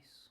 Nice.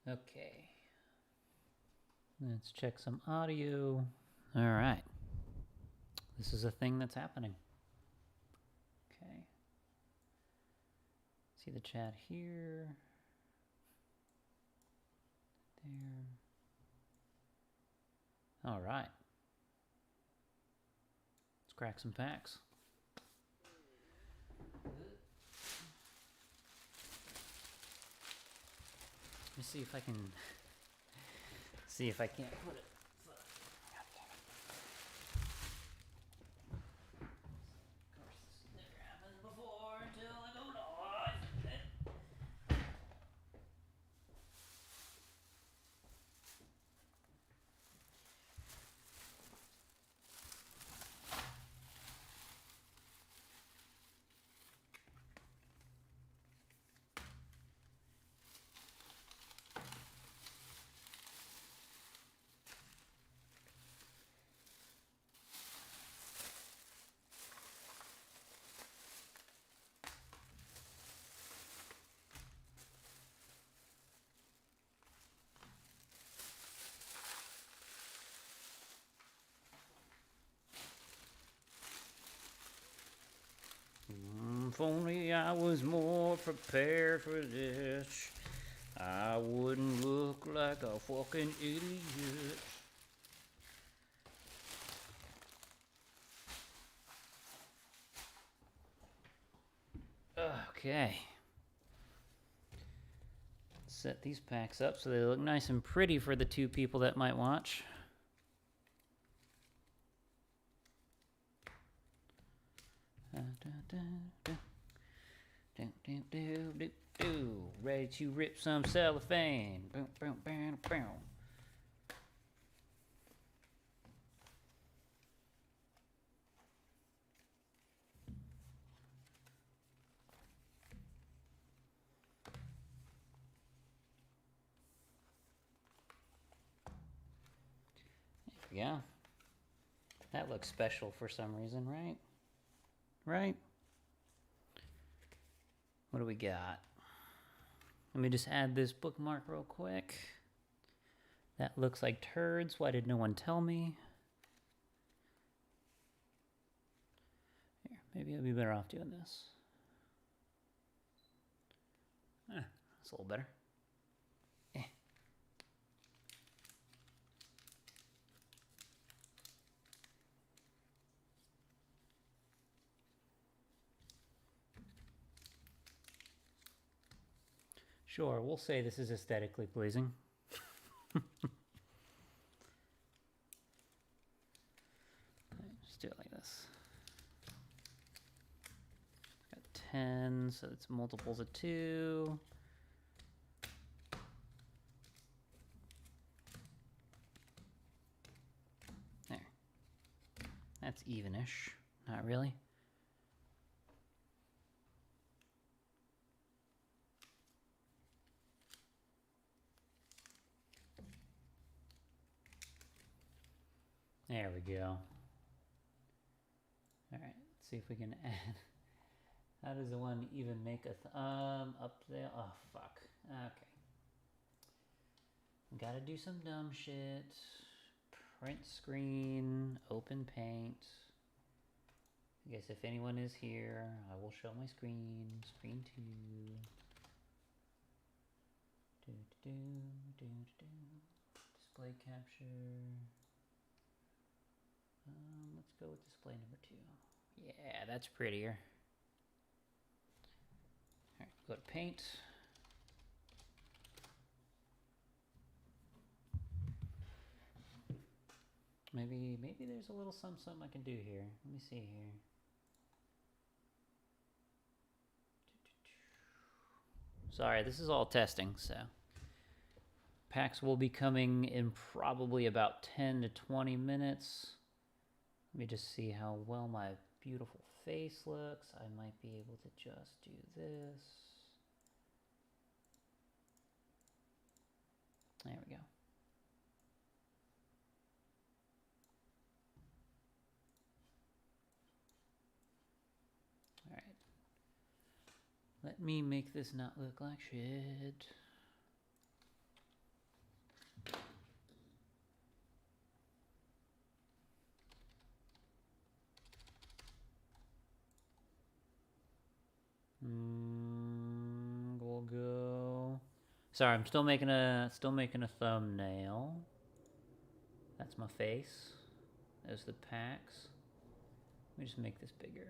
Okay. Let's check some audio. All right. This is a thing that's happening. Okay. See the chat here. There. All right. Let's crack some packs. Let me see if I can put it. Of course, this never happened before until I go live. If only I was more prepared for this, I wouldn't look like a fucking idiot. Okay. Set these packs up so they look nice and pretty for the two people that might watch. Ready to rip some cellophane. Boom, boom, boom, boom. Yeah. That looks special for some reason, right? Right? What do we got? Let me just add this bookmark real quick. That looks like turds. Why did no one tell me? Here, maybe I'll be better off doing this. looks a little better. Sure, we'll say this is aesthetically pleasing. Just do it like this. Got 10, so it's multiples of 2. There. That's evenish. Not really. There we go. All right, let's see if we can add. How does the one even make a up there? Oh, fuck. Okay. Gotta do some dumb shit. Print screen, open paint. I guess if anyone is here, I will show my screen. Screen 2. Display capture. Let's go with display number 2. Yeah, that's prettier. All right, go to paint. Maybe there's a little something I can do here. Let me see here. Sorry, this is all testing, so packs will be coming in probably about 10 to 20 minutes. Let me just see how well my beautiful face looks. I might be able to just do this. There we go. All right. Let me make this not look like shit. We'll go. Sorry, I'm still making a thumbnail. That's my face. There's the packs. Let me just make this bigger.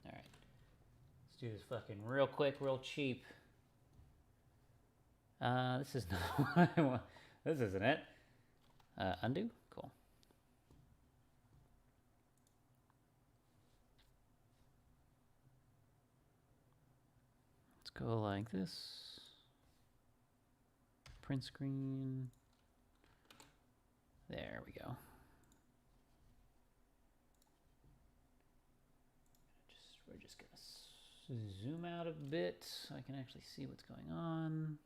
All right, let's do this fucking real quick, real cheap. This is not what I want. This isn't it. Undo. Cool. Let's go like this. Print screen. There we go. We're just gonna zoom out a bit so I can actually see what's going on.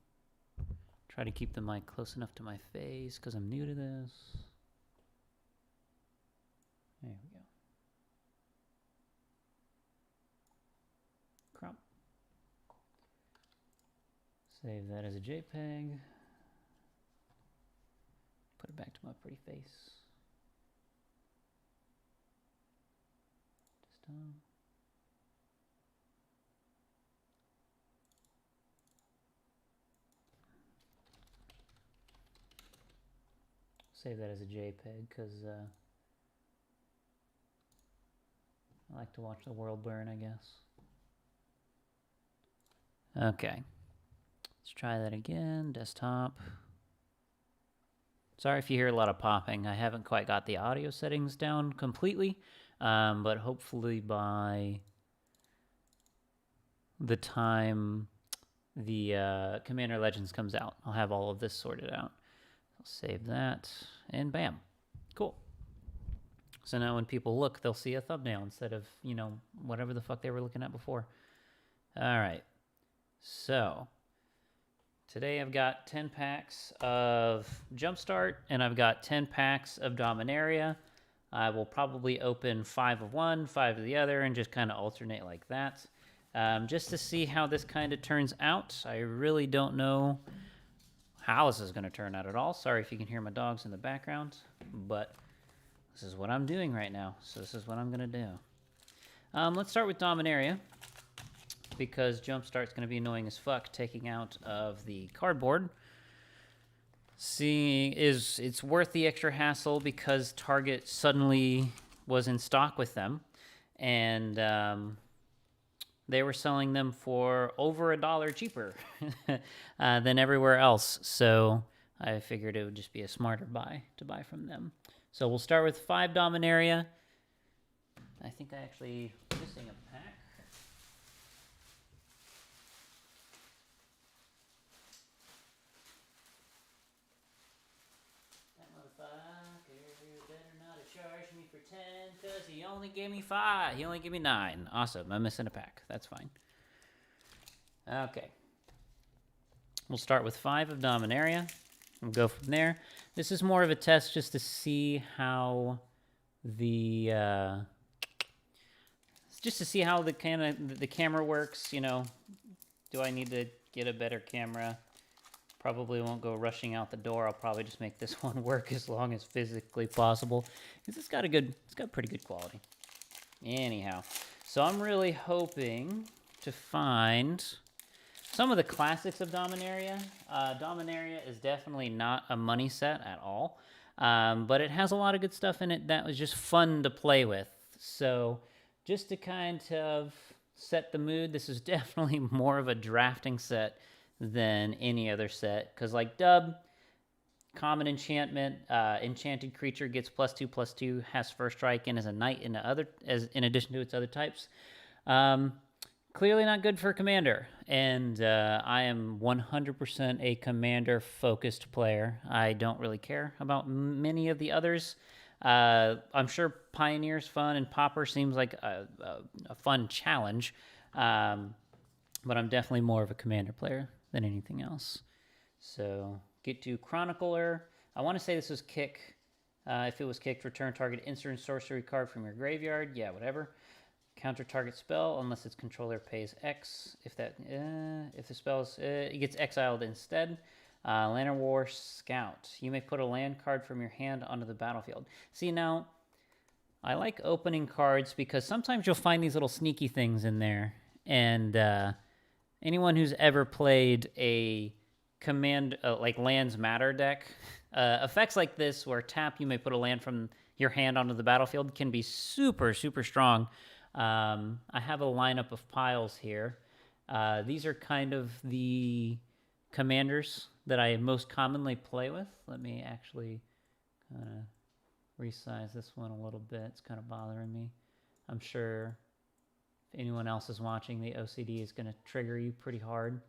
Try to keep the mic close enough to my face because I'm new to this. There we go. Crop. Save that as a JPEG. Put it back to my pretty face. Just save that as a JPEG because I like to watch the world burn, I guess. Okay. Let's try that again. Desktop. Sorry if you hear a lot of popping. I haven't quite got the audio settings down completely, but hopefully by the time the Commander Legends comes out, I'll have all of this sorted out. I'll save that, and bam. Cool. So now when people look, they'll see a thumbnail instead of, you know, whatever the fuck they were looking at before. All right. So today I've got 10 packs of Jumpstart, and I've got 10 packs of Dominaria. I will probably open 5 of one, 5 of the other, and just kind of alternate like that. Just to see how this kind of turns out. I really don't know how this is going to turn out at all. Sorry if you can hear my dogs in the background, but This is what I'm doing right now, so this is what I'm going to do. Let's start with Dominaria, because Jumpstart's going to be annoying as fuck taking out of the cardboard. Seeing is it's worth the extra hassle because Target suddenly was in stock with them, and they were selling them for over $1 cheaper than everywhere else. So I figured it would just be a smarter buy to buy from them. So we'll start with 5 Dominaria. I think I actually missing a pack. Charge me for 10 because he only gave me 5. He only gave me 9. Awesome. I'm missing a pack. That's fine. Okay. We'll start with 5 of Dominaria and go from there. This is more of a test just to see how the the camera works, you know. Do I need to get a better camera? Probably won't go rushing out the door. I'll probably just make this one work as long as physically possible, because it's got pretty good quality. Anyhow, so I'm really hoping to find some of the classics of Dominaria. Dominaria is definitely not a money set at all, but it has a lot of good stuff in it that was just fun to play with. So just to kind of set the mood, this is definitely more of a drafting set than any other set, because like Dub, common enchantment, enchanted creature gets +2/+2, has first strike, and is a knight in addition to its other types. Clearly not good for commander, and I am 100% a commander focused player. I don't really care about many of the others. I'm sure Pioneer's fun, and Pauper seems like a fun challenge, but I'm definitely more of a commander player than anything else. So get to Chronicler. I want to say this was kick. If it was kicked, return target instant sorcery card from your graveyard. Yeah, whatever. Counter target spell unless its controller pays X. If the spell's it gets exiled instead. Lantern War Scout. You may put a land card from your hand onto the battlefield. See, now I like opening cards because sometimes you'll find these little sneaky things in there, and anyone who's ever played a command like Lands Matter deck, effects like this where tap you may put a land from your hand onto the battlefield can be super, super strong. I have a lineup of piles here. These are kind of the commanders that I most commonly play with. Let me actually kind of resize this one a little bit. It's kind of bothering me. I'm sure if anyone else is watching, the OCD is going to trigger you pretty hard.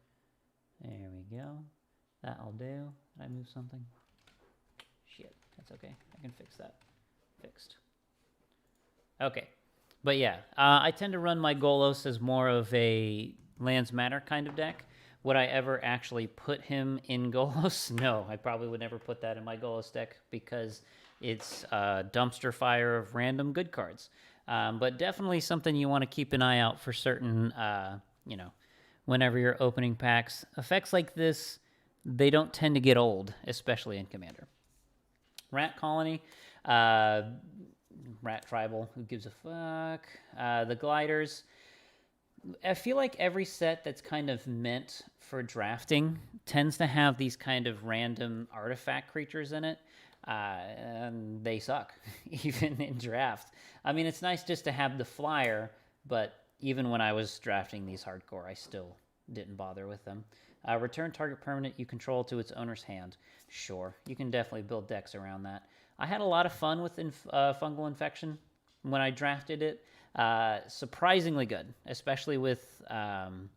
There we go. That'll do. Did I move something? Shit, that's okay. I can fix that. Fixed. Okay. But yeah, I tend to run my Golos as more of a Lands Matter kind of deck. Would I ever actually put him in Golos? No, I probably would never put that in my Golos deck because it's a dumpster fire of random good cards. But definitely something you want to keep an eye out for certain, whenever you're opening packs. Effects like this, they don't tend to get old, especially in Commander. Rat Colony, Rat Tribal, who gives a fuck? The Gliders. I feel like every set that's kind of meant for drafting tends to have these kind of random artifact creatures in it. And they suck, even in draft. I mean, it's nice just to have the flyer, but even when I was drafting these hardcore, I still didn't bother with them. Return target permanent you control to its owner's hand. Sure, you can definitely build decks around that. I had a lot of fun with Fungal Infection when I drafted it. Surprisingly good, especially with, it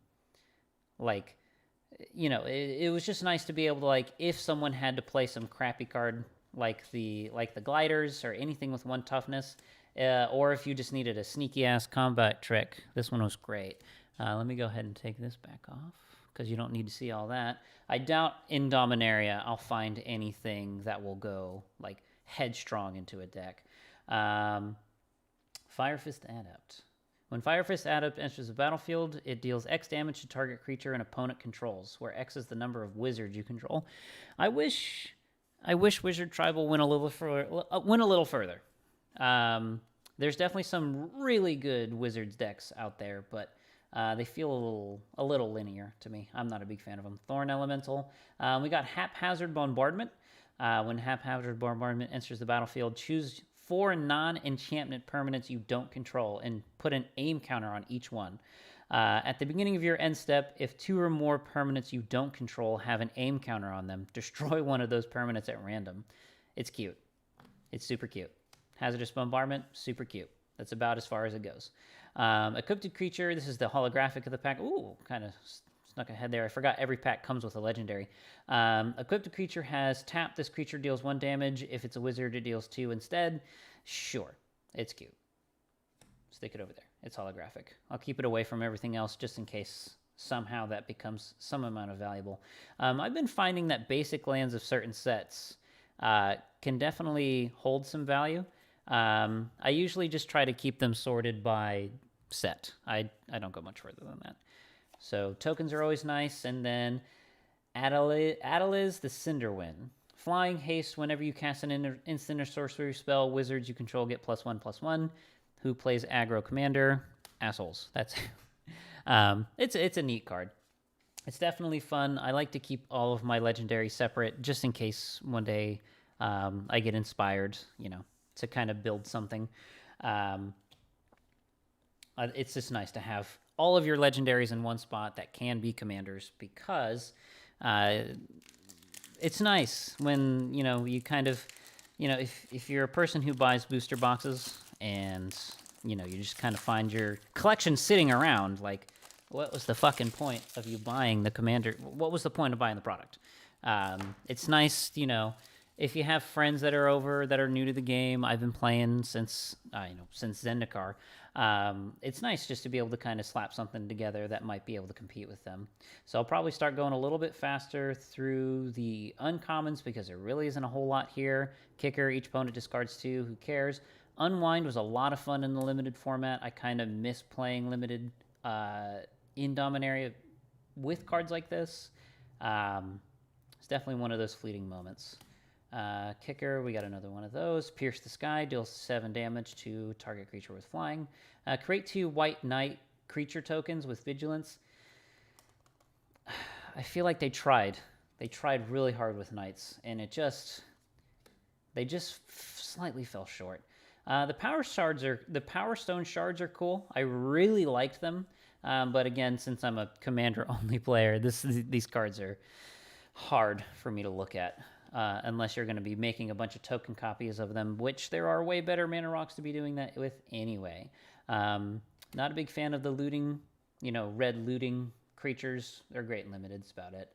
was just nice to be able to, like, if someone had to play some crappy card like the Gliders or anything with 1 toughness, or if you just needed a sneaky-ass combat trick, this one was great. Let me go ahead and take this back off, because you don't need to see all that. I doubt in Dominaria I'll find anything that will go, like, headstrong into a deck. Firefist Adept. When Firefist Adept enters the battlefield, it deals X damage to target creature an opponent controls, where X is the number of wizards you control. I wish Wizard Tribal went a little further. There's definitely some really good Wizards decks out there, but they feel a little linear to me. I'm not a big fan of them. Thorn Elemental. We got Haphazard Bombardment. When Haphazard Bombardment enters the battlefield, choose 4 non-enchantment permanents you don't control and put an aim counter on each one. At the beginning of your end step, if 2 or more permanents you don't control have an aim counter on them, destroy one of those permanents at random. It's cute. It's super cute. Hazardous Bombardment, super cute. That's about as far as it goes. Equipped creature, this is the holographic of the pack. Ooh, kind of snuck ahead there. I forgot every pack comes with a legendary. Equipped creature has tap. This creature deals 1 damage. If it's a wizard, it deals 2 instead. Sure, it's cute. Stick it over there. It's holographic. I'll keep it away from everything else just in case somehow that becomes some amount of valuable. I've been finding that basic lands of certain sets can definitely hold some value. I usually just try to keep them sorted by set. I don't go much further than that. So tokens are always nice. And then Adeliz the Cinderwind. Flying haste whenever you cast an instant or sorcery spell. Wizards you control get +1/+1. Who plays aggro commander? Assholes. That's it's a neat card. It's definitely fun. I like to keep all of my legendaries separate just in case one day I get inspired, to kind of build something. It's just nice to have all of your legendaries in one spot that can be commanders because it's nice when, you kind of, if you're a person who buys booster boxes and, you just kind of find your collection sitting around, like, what was the fucking point of you buying the commander? What was the point of buying the product? It's nice, if you have friends that are over that are new to the game. I've been playing since Zendikar. It's nice just to be able to kind of slap something together that might be able to compete with them. So I'll probably start going a little bit faster through the uncommons because there really isn't a whole lot here. Kicker, each opponent discards 2. Who cares? Unwind was a lot of fun in the limited format. I kind of miss playing limited in Dominaria with cards like this. It's definitely one of those fleeting moments. Kicker, we got another one of those. Pierce the Sky, deals 7 damage to target creature with flying. Create 2 white knight creature tokens with vigilance. I feel like they tried. They tried really hard with knights, and they just slightly fell short. The Power Stone shards are cool. I really liked them. But again, since I'm a commander-only player, these cards are hard for me to look at. Unless you're going to be making a bunch of token copies of them, which there are way better mana rocks to be doing that with anyway. Not a big fan of the looting, red looting creatures. They're great in limited, that's about it.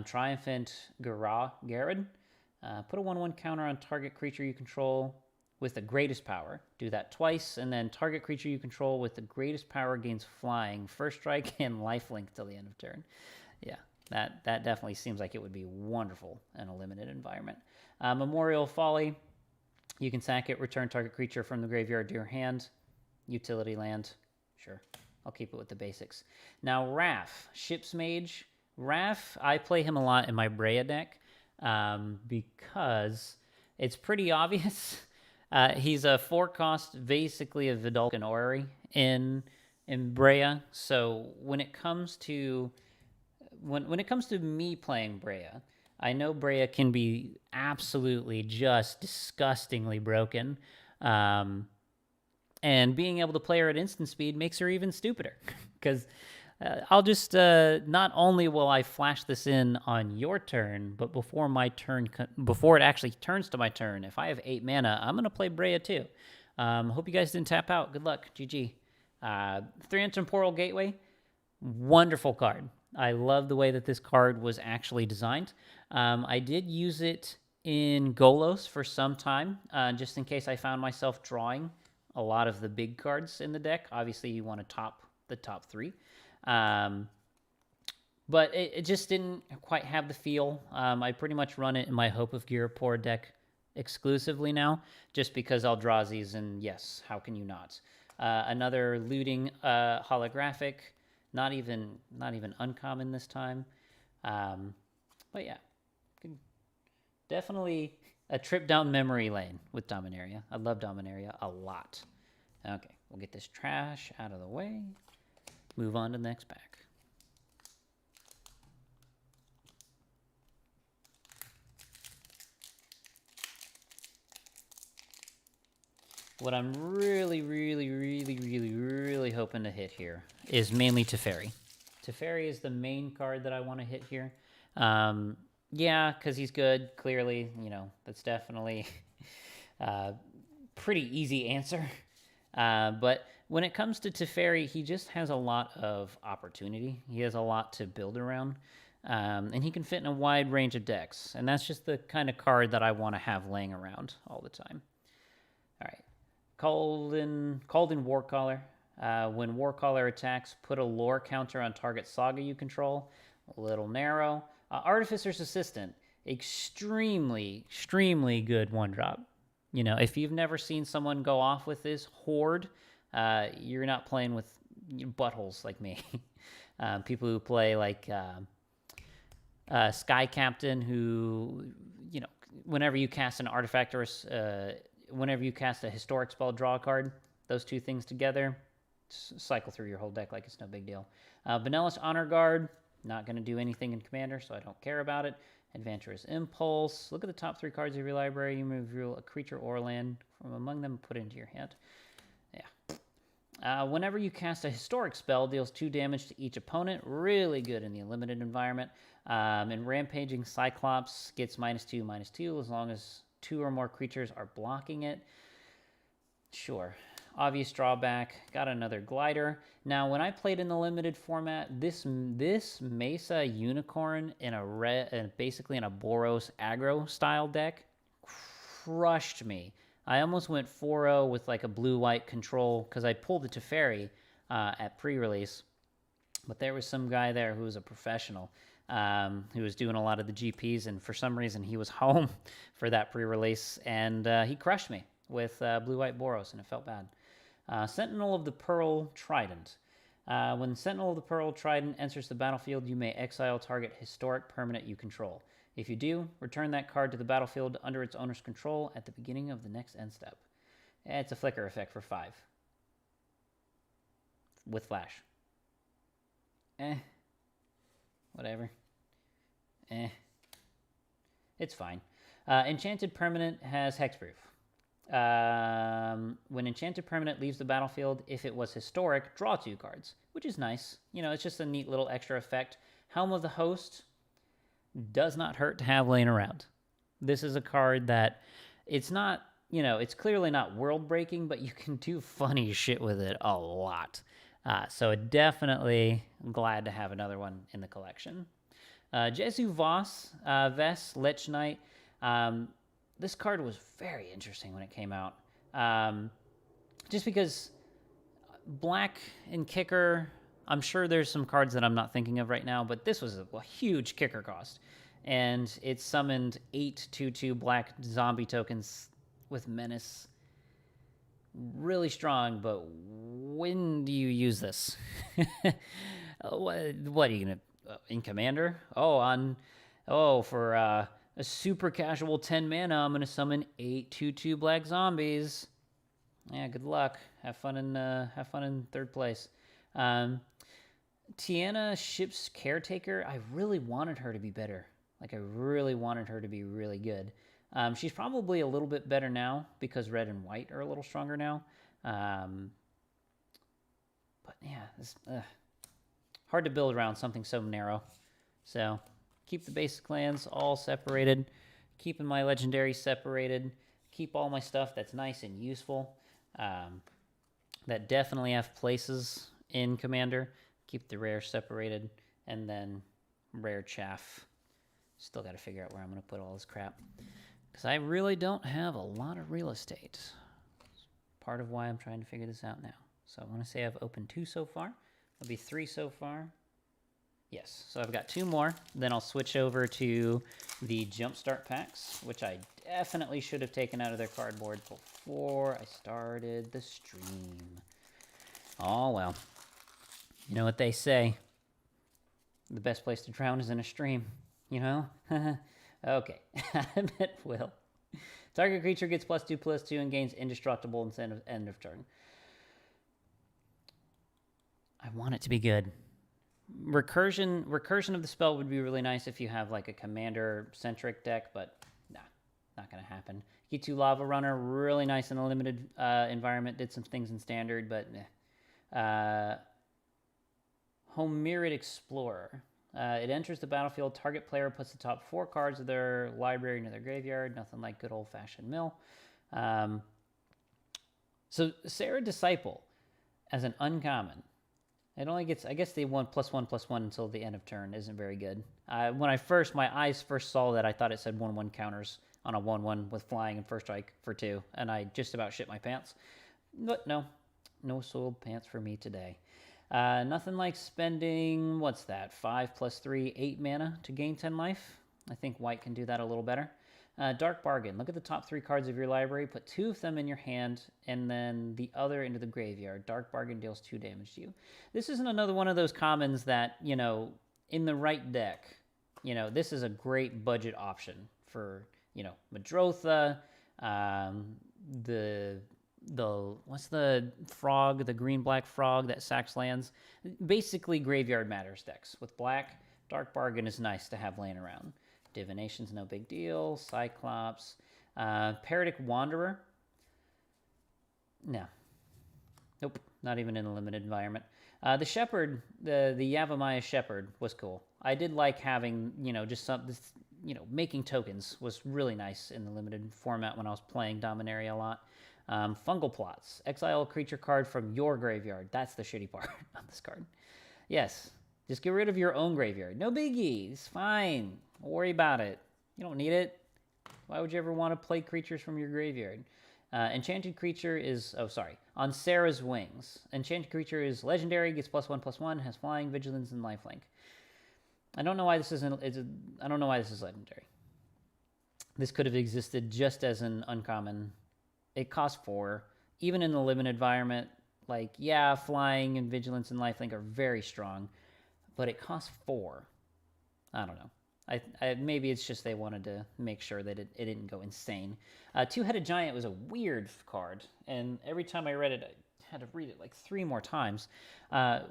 Triumphant Garrod. Put a 1/1 counter on target creature you control with the greatest power. Do that twice, and then target creature you control with the greatest power gains flying, first strike, and lifelink till the end of turn. Yeah. That definitely seems like it would be wonderful in a limited environment. Memorial Folly. You can sack it, return target creature from the graveyard to your hand. Utility land. Sure. I'll keep it with the basics. Now, Raph. Ship's Mage. Raph, I play him a lot in my Breya deck because it's pretty obvious. He's a 4-cost, basically a Vidalcan Orrery in Breya. So when it comes to me playing Breya, I know Breya can be absolutely just disgustingly broken. And being able to play her at instant speed makes her even stupider. Because I'll just, not only will I flash this in on your turn, but before it actually turns to my turn, if I have 8 mana, I'm going to play Breya too. Hope you guys didn't tap out. Good luck. GG. 3 Temporal Gateway. Wonderful card. I love the way that this card was actually designed. I did use it in Golos for some time, just in case I found myself drawing a lot of the big cards in the deck. Obviously, you want to top the top 3. But it just didn't quite have the feel. I pretty much run it in my Hope of Girapur deck exclusively now, just because Eldrazi's, and yes, how can you not? Another looting holographic. Not even uncommon this time. But yeah, definitely A trip down memory lane with Dominaria. I love Dominaria a lot. Okay, we'll get this trash out of the way. Move on to the next pack. What I'm really hoping to hit here is mainly Teferi. Teferi is the main card that I want to hit here. Yeah, because he's good, clearly. You know, that's definitely a pretty easy answer. But when it comes to Teferi, he just has a lot of opportunity. He has a lot to build around. And he can fit in a wide range of decks. And that's just the kind of card that I want to have laying around all the time. All right. Called in Warcaller. When Warcaller attacks, put a lore counter on target saga you control. A little narrow. Artificer's Assistant. Extremely good one-drop. You know, if you've never seen someone go off with this Horde, you're not playing with buttholes like me. People who play like Sky Captain, who, you know, whenever you cast an artifact or whenever you cast a historic spell, draw a card. Those two things together, cycle through your whole deck like it's no big deal. Vanellis Honor Guard, not going to do anything in Commander, so I don't care about it. Adventurous Impulse. Look at the top 3 cards of your library. You reveal a creature or land from among them, put it into your hand. Yeah. Whenever you cast a historic spell, deals 2 damage to each opponent. Really good in the limited environment. And Rampaging Cyclops gets -2/-2 as long as 2 or more creatures are blocking it. Sure. Obvious drawback. Got another glider. Now, when I played in the limited format, this Mesa Unicorn in a basically in a Boros aggro style deck crushed me. I almost went 4-0 with like a blue-white control because I pulled the Teferi at pre-release. But there was some guy there who was a professional. Who was doing a lot of the GPs, and for some reason he was home for that pre-release, and he crushed me with blue-white Boros, and it felt bad. Sentinel of the Pearl Trident. When Sentinel of the Pearl Trident enters the battlefield, you may exile target historic permanent you control. If you do, return that card to the battlefield under its owner's control at the beginning of the next end step. It's a flicker effect for 5. With flash. Whatever. It's fine. Enchanted Permanent has Hexproof. When Enchanted Permanent leaves the battlefield, if it was historic, draw 2 cards, which is nice. You know, it's just a neat little extra effect. Helm of the Host does not hurt to have laying around. This is a card that it's not, you know, it's clearly not world-breaking, but you can do funny shit with it a lot. So definitely glad to have another one in the collection. Jesu Voss, Ves, Lich Knight. This card was very interesting when it came out. Just because black and kicker, I'm sure there's some cards that I'm not thinking of right now, but this was a huge kicker cost. And it summoned 8 2/2 black zombie tokens with Menace. Really strong, but when do you use this? What are you gonna in Commander? For a super casual 10 mana, I'm gonna summon 8 2/2 black zombies. Yeah, good luck. Have fun in third place. Tiana, Ship's Caretaker. I really wanted her to be better. Like, I really wanted her to be really good. She's probably a little bit better now because red and white are a little stronger now. But yeah, it's hard to build around something so narrow. So keep the basic lands all separated. Keeping my legendary separated. Keep all my stuff that's nice and useful. That definitely have places in Commander. Keep the rare separated. And then rare chaff. Still got to figure out where I'm going to put all this crap. Because I really don't have a lot of real estate. It's part of why I'm trying to figure this out now. So I want to say I've opened 2 so far. There'll be 3 so far. Yes, so I've got 2 more. Then I'll switch over to the Jumpstart packs, which I definitely should have taken out of their cardboard before I started the stream. Oh, well. You know what they say. The best place to drown is in a stream. You know? Okay. I bet Will. Target creature gets +2/+2 and gains indestructible instead of end of turn. I want it to be good. Recursion of the spell would be really nice if you have like a commander-centric deck, but nah, not going to happen. G2 Lava Runner, really nice in a limited environment. Did some things in standard, but Homerid Explorer. It enters the battlefield. Target player puts the top 4 cards of their library into their graveyard. Nothing like good old-fashioned mill. So Sarah Disciple as an uncommon. It only gets, I guess they want +1/+1 until the end of turn. Isn't very good. When my eyes first saw that, I thought it said 1/1 counters on a 1/1 with flying and first strike for 2, and I just about shit my pants. But no soiled pants for me today. Nothing like spending, what's that, 5+3, 8 mana to gain 10 life. I think white can do that a little better. Dark Bargain. Look at the top 3 cards of your library. Put 2 of them in your hand, and then the other into the graveyard. Dark Bargain deals 2 damage to you. This isn't another one of those commons that, in the right deck, this is a great budget option for, Madrotha, what's the frog, the green-black frog that sacks lands? Basically Graveyard Matters decks. With black, Dark Bargain is nice to have laying around. Divination's no big deal. Cyclops. Paradox Wanderer. No. Nope. Not even in a limited environment. The Shepherd, the Yavimaya Shepherd was cool. I did like having, just making tokens was really nice in the limited format when I was playing Dominaria a lot. Fungal Plots. Exile a creature card from your graveyard. That's the shitty part on this card. Yes. Just get rid of your own graveyard. No biggie. It's fine. Don't worry about it. You don't need it. Why would you ever want to play creatures from your graveyard? Enchanted Creature is... Oh, sorry. On Sarah's Wings. Enchanted Creature is legendary, gets +1/+1, has flying, vigilance, and lifelink. I don't know why this isn't... I don't know why this is legendary. This could have existed just as an uncommon. It costs 4. Even in the limited environment, flying and vigilance and lifelink are very strong. But it costs 4. I don't know. Maybe it's just they wanted to make sure that it didn't go insane. Two-Headed Giant was a weird card, and every time I read it, I had to read it 3 more times.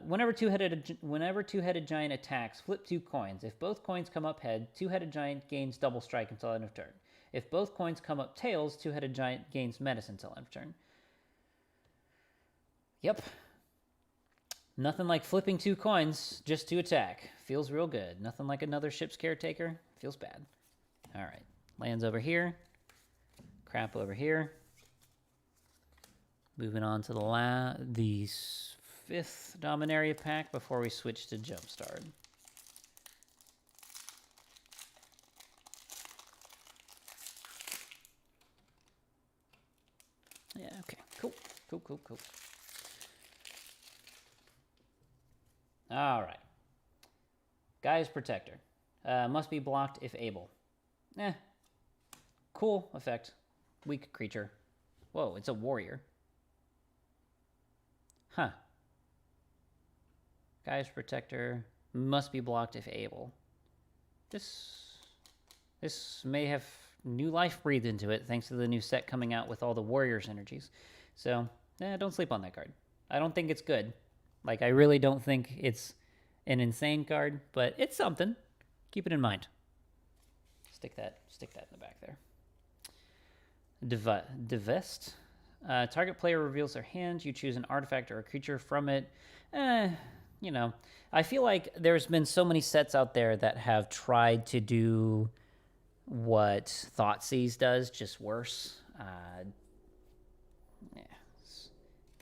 Whenever Two-Headed Giant attacks, flip 2 coins. If both coins come up head, Two-Headed Giant gains double strike until end of turn. If both coins come up tails, Two-Headed Giant gains menace until end of turn. Yep. Nothing like flipping 2 coins just to attack. Feels real good. Nothing like another ship's caretaker. Feels bad. All right. Lands over here. Crap over here. Moving on to the 5th Dominaria pack before we switch to Jumpstart. Yeah, okay. Cool. All right. Gaia's Protector. Must be blocked if able. Cool effect. Weak creature. Whoa, it's a warrior. Huh. Gaia's Protector. Must be blocked if able. This may have new life breathed into it thanks to the new set coming out with all the warriors' energies. So, don't sleep on that card. I don't think it's good. I really don't think it's an insane card, but it's something. Keep it in mind. Stick that in the back there. Divest. Target player reveals their hand. You choose an artifact or a creature from it. I feel like there's been so many sets out there that have tried to do what Thoughtseize does, just worse. I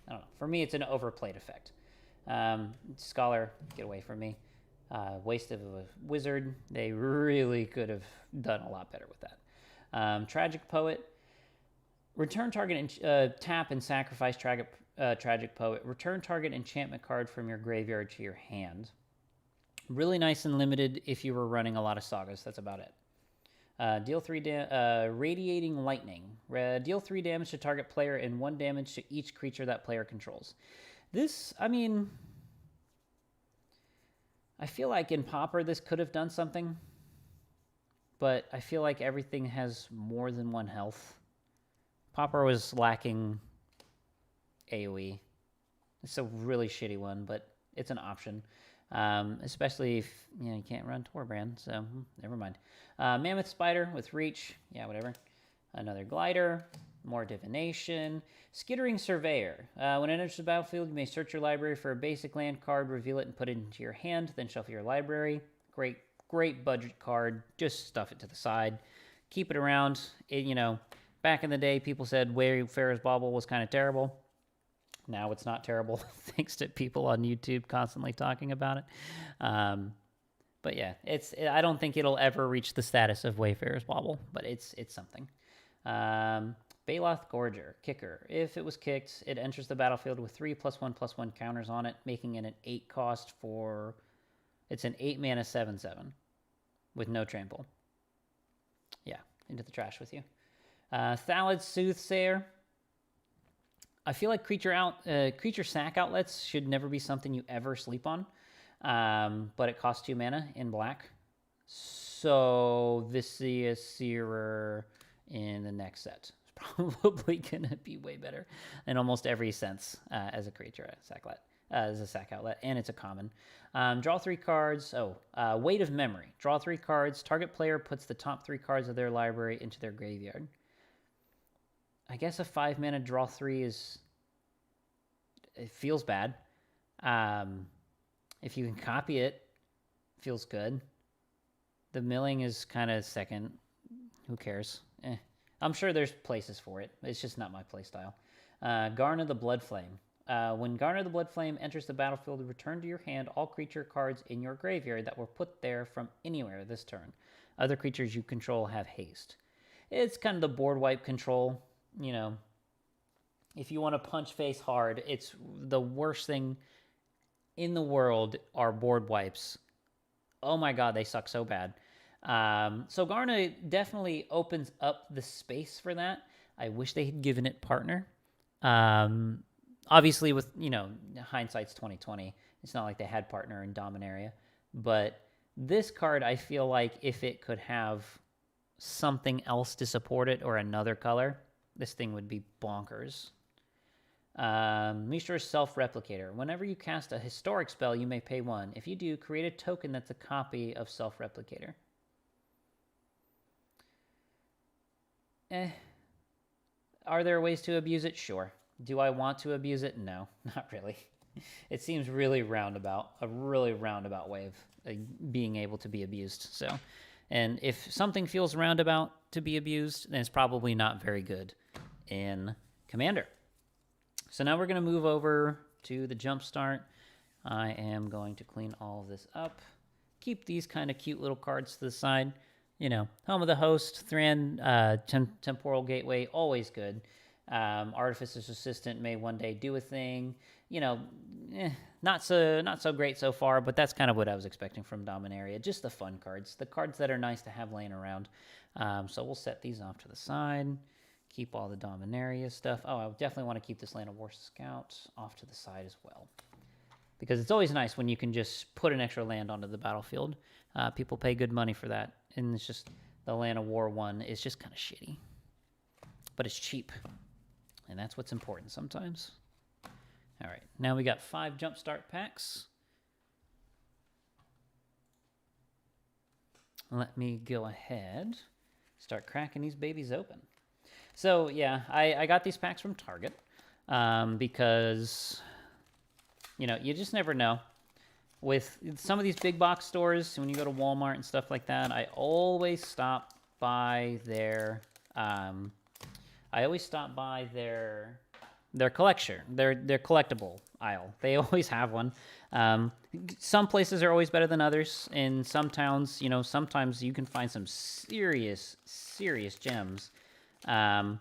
don't know. For me, it's an overplayed effect. Scholar, get away from me. Waste of a wizard. They really could have done a lot better with that. Tragic Poet. Return target tap and sacrifice Tragic Poet. Return target enchantment card from your graveyard to your hand. Really nice and limited if you were running a lot of sagas. That's about it. Deal 3 Radiating Lightning. Deal 3 damage to target player and 1 damage to each creature that player controls. This, I feel like in Pauper this could have done something. but I feel like everything has more than one health. Popper was lacking AoE. It's a really shitty one, but it's an option. Especially if you can't run Torbrand, so never mind. Mammoth Spider with Reach, yeah, whatever. Another Glider, more Divination. Skittering Surveyor. When it enters the battlefield, you may search your library for a basic land card, reveal it, and put it into your hand, then shuffle your library. Great budget card. Just stuff it to the side. Keep it around. Back in the day, people said Wayfarer's Bauble was kind of terrible. Now it's not terrible, thanks to people on YouTube constantly talking about it. But yeah, I don't think it'll ever reach the status of Wayfarer's Bauble, but it's something. Baloth Gorger, Kicker. If it was kicked, it enters the battlefield with 3+1/+1 counters on it, making it an 8 cost for... It's an 8 mana 7/7 with no trample. Yeah, into the trash with you. Thalid Soothsayer. I feel like creature sack outlets should never be something you ever sleep on, but it costs 2 mana in black. So Viscea Searer in the next set is probably going to be way better in almost every sense as a creature as a sack outlet, and it's a common. Draw 3 cards. Weight of Memory. Draw 3 cards. Target player puts the top 3 cards of their library into their graveyard. I guess a 5 mana draw 3 it feels bad. If you can copy it, feels good. The milling is kind of second. Who cares? I'm sure there's places for it. It's just not my playstyle. Garner the Bloodflame. When Garner the Bloodflame enters the battlefield, return to your hand all creature cards in your graveyard that were put there from anywhere this turn. Other creatures you control have haste. It's kind of the board wipe control. If you want to punch face hard, it's the worst thing in the world are board wipes. Oh my god, they suck so bad. So Garna definitely opens up the space for that. I wish they had given it partner. Obviously, with hindsight's 2020, it's not like they had partner in Dominaria. But this card, I feel like if it could have something else to support it or another color, this thing would be bonkers. Mishra's Self-Replicator. Whenever you cast a historic spell, you may pay 1. If you do, create a token that's a copy of Self-Replicator. Are there ways to abuse it? Sure. Do I want to abuse it? No, not really. It seems really roundabout, a really roundabout way of being able to be abused. So, and if something feels roundabout to be abused, then it's probably not very good in Commander. So now we're going to move over to the Jumpstart. I am going to clean all of this up. Keep these kind of cute little cards to the side. Home of the Host, Thran, Temporal Gateway, always good. Artificer's Assistant may one day do a thing. Not so great so far, but that's kind of what I was expecting from Dominaria. Just the fun cards, the cards that are nice to have laying around. So we'll set these off to the side. Keep all the Dominaria stuff. Oh, I definitely want to keep this Land of War Scout off to the side as well. Because it's always nice when you can just put an extra land onto the battlefield. People pay good money for that. And it's just, the Land of War one is just kind of shitty. But it's cheap. And that's what's important sometimes. All right, now we got 5 Jumpstart packs. Let me go ahead, start cracking these babies open. So yeah, I got these packs from Target because, you just never know. With some of these big box stores, when you go to Walmart and stuff like that, I always stop by their collection, their collectible aisle. They always have one. Some places are always better than others. In some towns, sometimes you can find some serious gems. And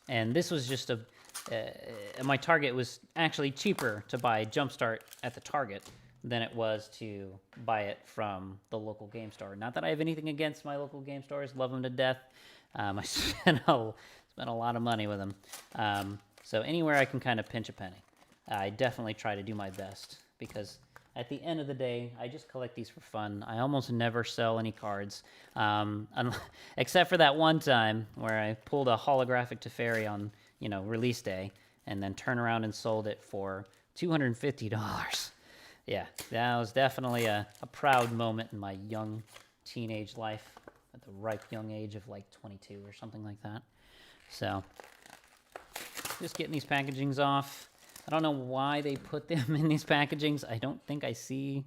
this was just my Target was actually cheaper to buy Jumpstart at the Target than it was to buy it from the local game store. Not that I have anything against my local game stores, love them to death. I spent a lot of money with them. So anywhere I can kind of pinch a penny, I definitely try to do my best because at the end of the day, I just collect these for fun. I almost never sell any cards, except for that one time where I pulled a holographic Teferi on, release day, and then turn around and sold it for $250. Yeah, that was definitely a proud moment in my young teenage life at the ripe young age of like 22 or something like that. So, just getting these packagings off. I don't know why they put them in these packagings. I don't think I see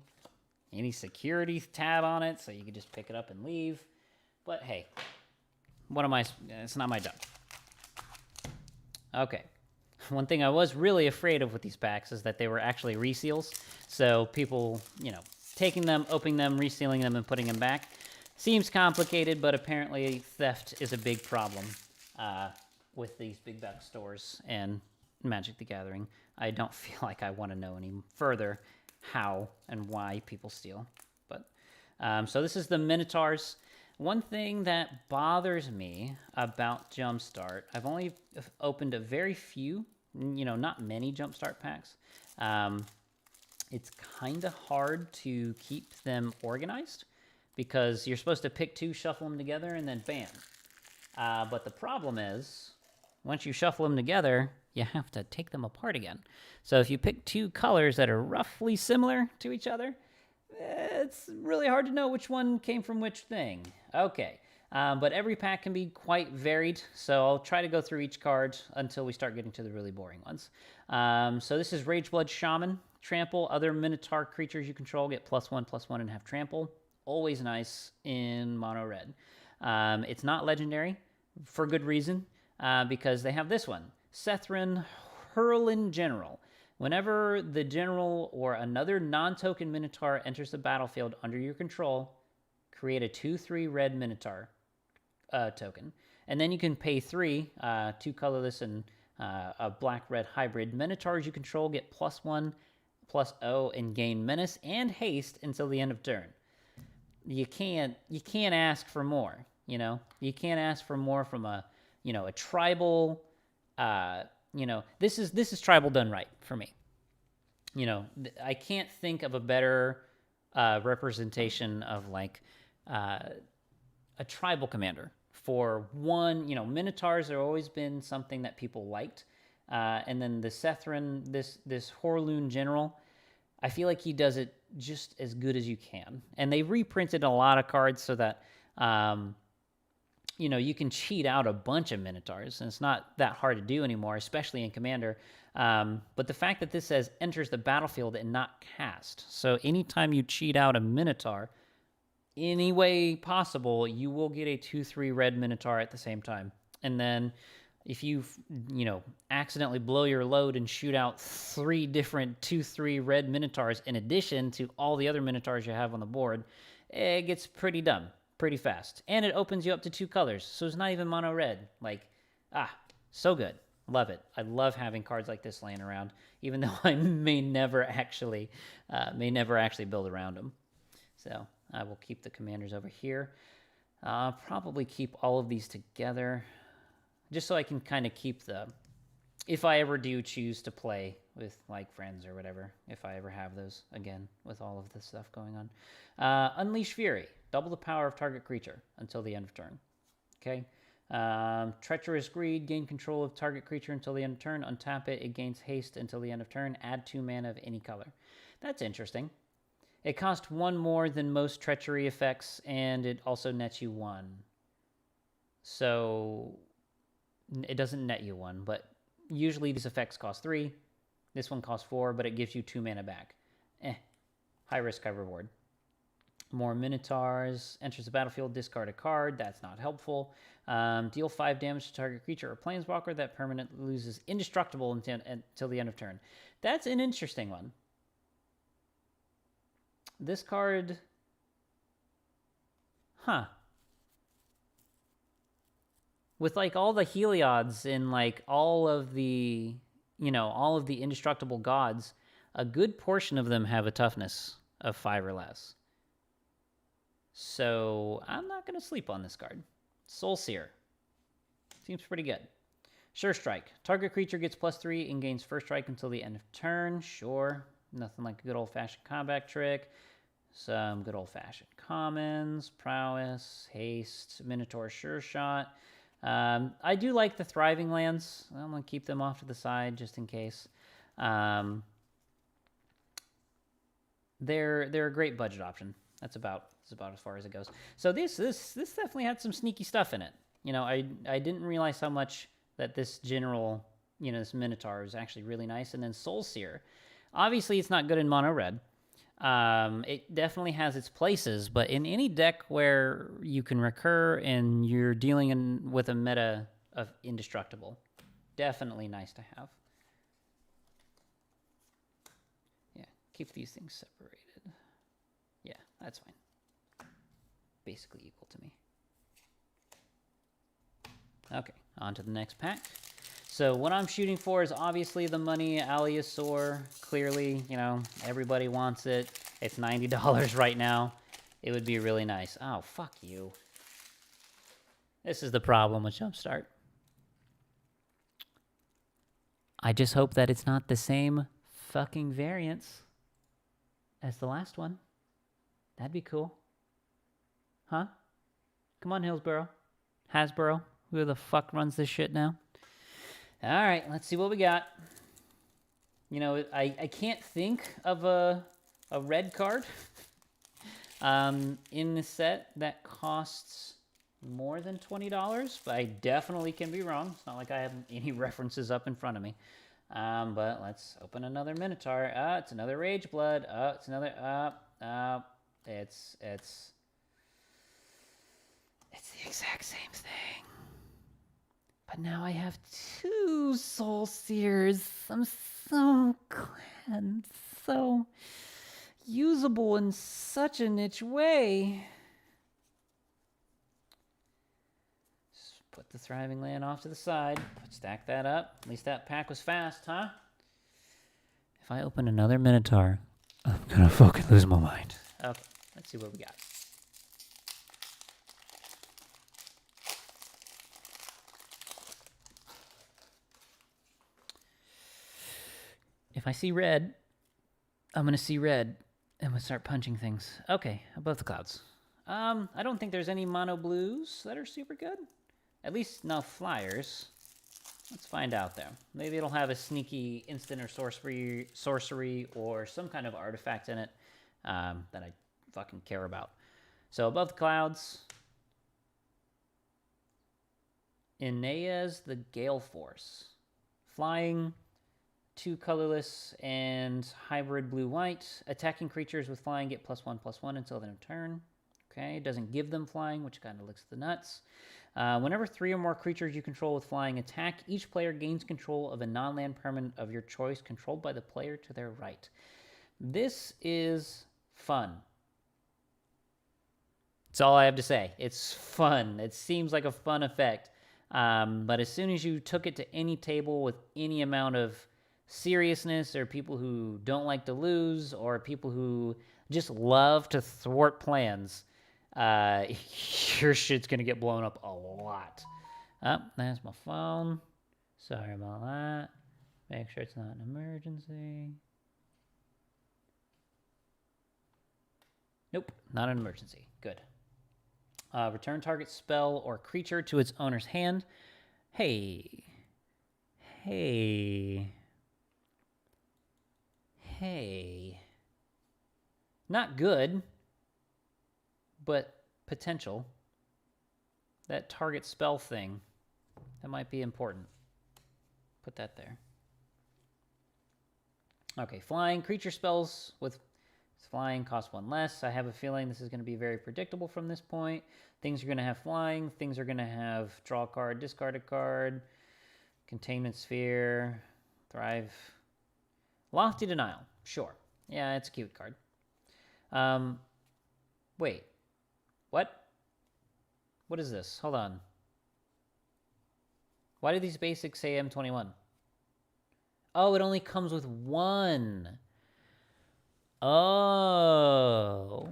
any security tab on it, so you could just pick it up and leave. But hey, it's not my job. Okay. One thing I was really afraid of with these packs is that they were actually reseals. So people, taking them, opening them, resealing them, and putting them back. Seems complicated, but apparently theft is a big problem with these big box stores and Magic the Gathering. I don't feel like I want to know any further how and why people steal. But so this is the Minotaurs. One thing that bothers me about Jumpstart, I've only opened a very few, not many Jumpstart packs. It's kind of hard to keep them organized because you're supposed to pick two, shuffle them together, and then bam. But the problem is, once you shuffle them together, you have to take them apart again. So if you pick two colors that are roughly similar to each other, it's really hard to know which one came from which thing. Okay, but every pack can be quite varied, so I'll try to go through each card until we start getting to the really boring ones. So this is Rageblood Shaman. Trample. Other Minotaur creatures you control get +1/+1 and have trample. Always nice in mono red. It's not legendary, for good reason, because they have this one. Sethran Hurlin General. Whenever the general or another non-token Minotaur enters the battlefield under your control, create a 2/3 red Minotaur token. And then you can pay 3, 2 colorless and a black-red hybrid. Minotaurs you control get +1/+0 and gain menace and haste until the end of turn. You can't ask for more, You can't ask for more from a tribal, this is tribal done right for me. I can't think of a better representation of like a tribal commander. For one, Minotaurs have always been something that people liked. And then the Sethran, this Horloon General, I feel like he does it just as good as you can. And they reprinted a lot of cards so that, you can cheat out a bunch of Minotaurs, and it's not that hard to do anymore, especially in Commander. But the fact that this says enters the battlefield and not cast. So anytime you cheat out a Minotaur, any way possible, you will get a 2/3 red Minotaur at the same time. And then if you, accidentally blow your load and shoot out 3 different 2/3 red Minotaurs in addition to all the other Minotaurs you have on the board, it gets pretty dumb pretty fast. And it opens you up to 2 colors, so it's not even mono red. So good. Love it. I love having cards like this laying around, even though I may never actually build around them. So I will keep the commanders over here. I'll probably keep all of these together, just so I can kind of keep if I ever do choose to play with like friends or whatever, if I ever have those again with all of this stuff going on. Unleash Fury. Double the power of target creature until the end of turn. Okay. Treacherous Greed. Gain control of target creature until the end of turn. Untap it. It gains haste until the end of turn. Add 2 mana of any color. That's interesting. It costs 1 more than most treachery effects, and it also nets you 1. So it doesn't net you 1, but usually these effects cost 3. This one costs 4, but it gives you 2 mana back. High risk, high reward. More Minotaurs. Enters the battlefield, discard a card. That's not helpful. Deal 5 damage to target creature or planeswalker. That permanent loses indestructible until the end of turn. That's an interesting one. This card... With like all the Heliod's and like all of the indestructible gods, a good portion of them have a toughness of 5 or less. So I'm not going to sleep on this card. Soul Seer. Seems pretty good. Sure Strike. Target creature gets +3 and gains first strike until the end of turn. Sure. Nothing like a good old-fashioned combat trick. Some good old-fashioned commons, prowess, haste, minotaur, sure shot. I do like the thriving lands. I'm gonna keep them off to the side just in case. They're a great budget option. That's about as far as it goes. So this definitely had some sneaky stuff in it. You know, I didn't realize how much that this general, you know, this Minotaur is actually really nice. And then Soul Seer. Obviously, it's not good in mono red. It definitely has its places, but in any deck where you can recur and you're dealing with a meta of indestructible, definitely nice to have. Yeah, keep these things separated. Yeah, that's fine. Basically equal to me. Okay, on to the next pack. So what I'm shooting for is obviously the money Aliosaur. Clearly, you know, everybody wants it. It's $90 right now. It would be really nice. Oh, fuck you. This is the problem with Jumpstart. I just hope that it's not the same fucking variants as the last one. That'd be cool. Huh? Come on, Hillsborough. Hasbro. Who the fuck runs this shit now? All right, let's see what we got. You know, I can't think of a red card in the set that costs more than $20, but I definitely can be wrong. It's not like I have any references up in front of me. But let's open another Minotaur. It's another Rage Blood. It's another... It's the exact same thing. But now I have 2 Soul Seers. I'm so glad. So usable in such a niche way. Just put the Thriving Land off to the side. Stack that up. At least that pack was fast, huh? If I open another Minotaur, I'm gonna fucking lose my mind. Okay, let's see what we got. If I see red, I'm going to see red and I'm going to start punching things. Okay, above the clouds. I don't think there's any mono blues that are super good. At least no flyers. Let's find out there. Maybe it'll have a sneaky instant or sorcery or some kind of artifact in it that I fucking care about. So above the clouds, Aeneas the Gale Force. Flying, 2 colorless and hybrid blue-white. Attacking creatures with flying get +1/+1 until their turn. Okay, it doesn't give them flying, which kind of looks the nuts. Whenever 3 or more creatures you control with flying attack, each player gains control of a non-land permanent of your choice controlled by the player to their right. This is fun. That's all I have to say. It's fun. It seems like a fun effect. But as soon as you took it to any table with any amount of seriousness, or people who don't like to lose, or people who just love to thwart plans, your shit's gonna get blown up a lot. That's my phone. Sorry about that. Make sure it's not an emergency. Nope, not an emergency. Good. Return target spell or creature to its owner's hand. Hey. Not good, but potential. That target spell thing, that might be important. Put that there. Okay, flying. Creature spells with flying cost 1 less. I have a feeling this is going to be very predictable from this point. Things are going to have flying. Things are going to have draw a card, discard a card, containment sphere, thrive. Lofty Denial. Sure. Yeah, it's a cute card. Wait. What? What is this? Hold on. Why do these basics say M21? Oh, it only comes with 1. Oh.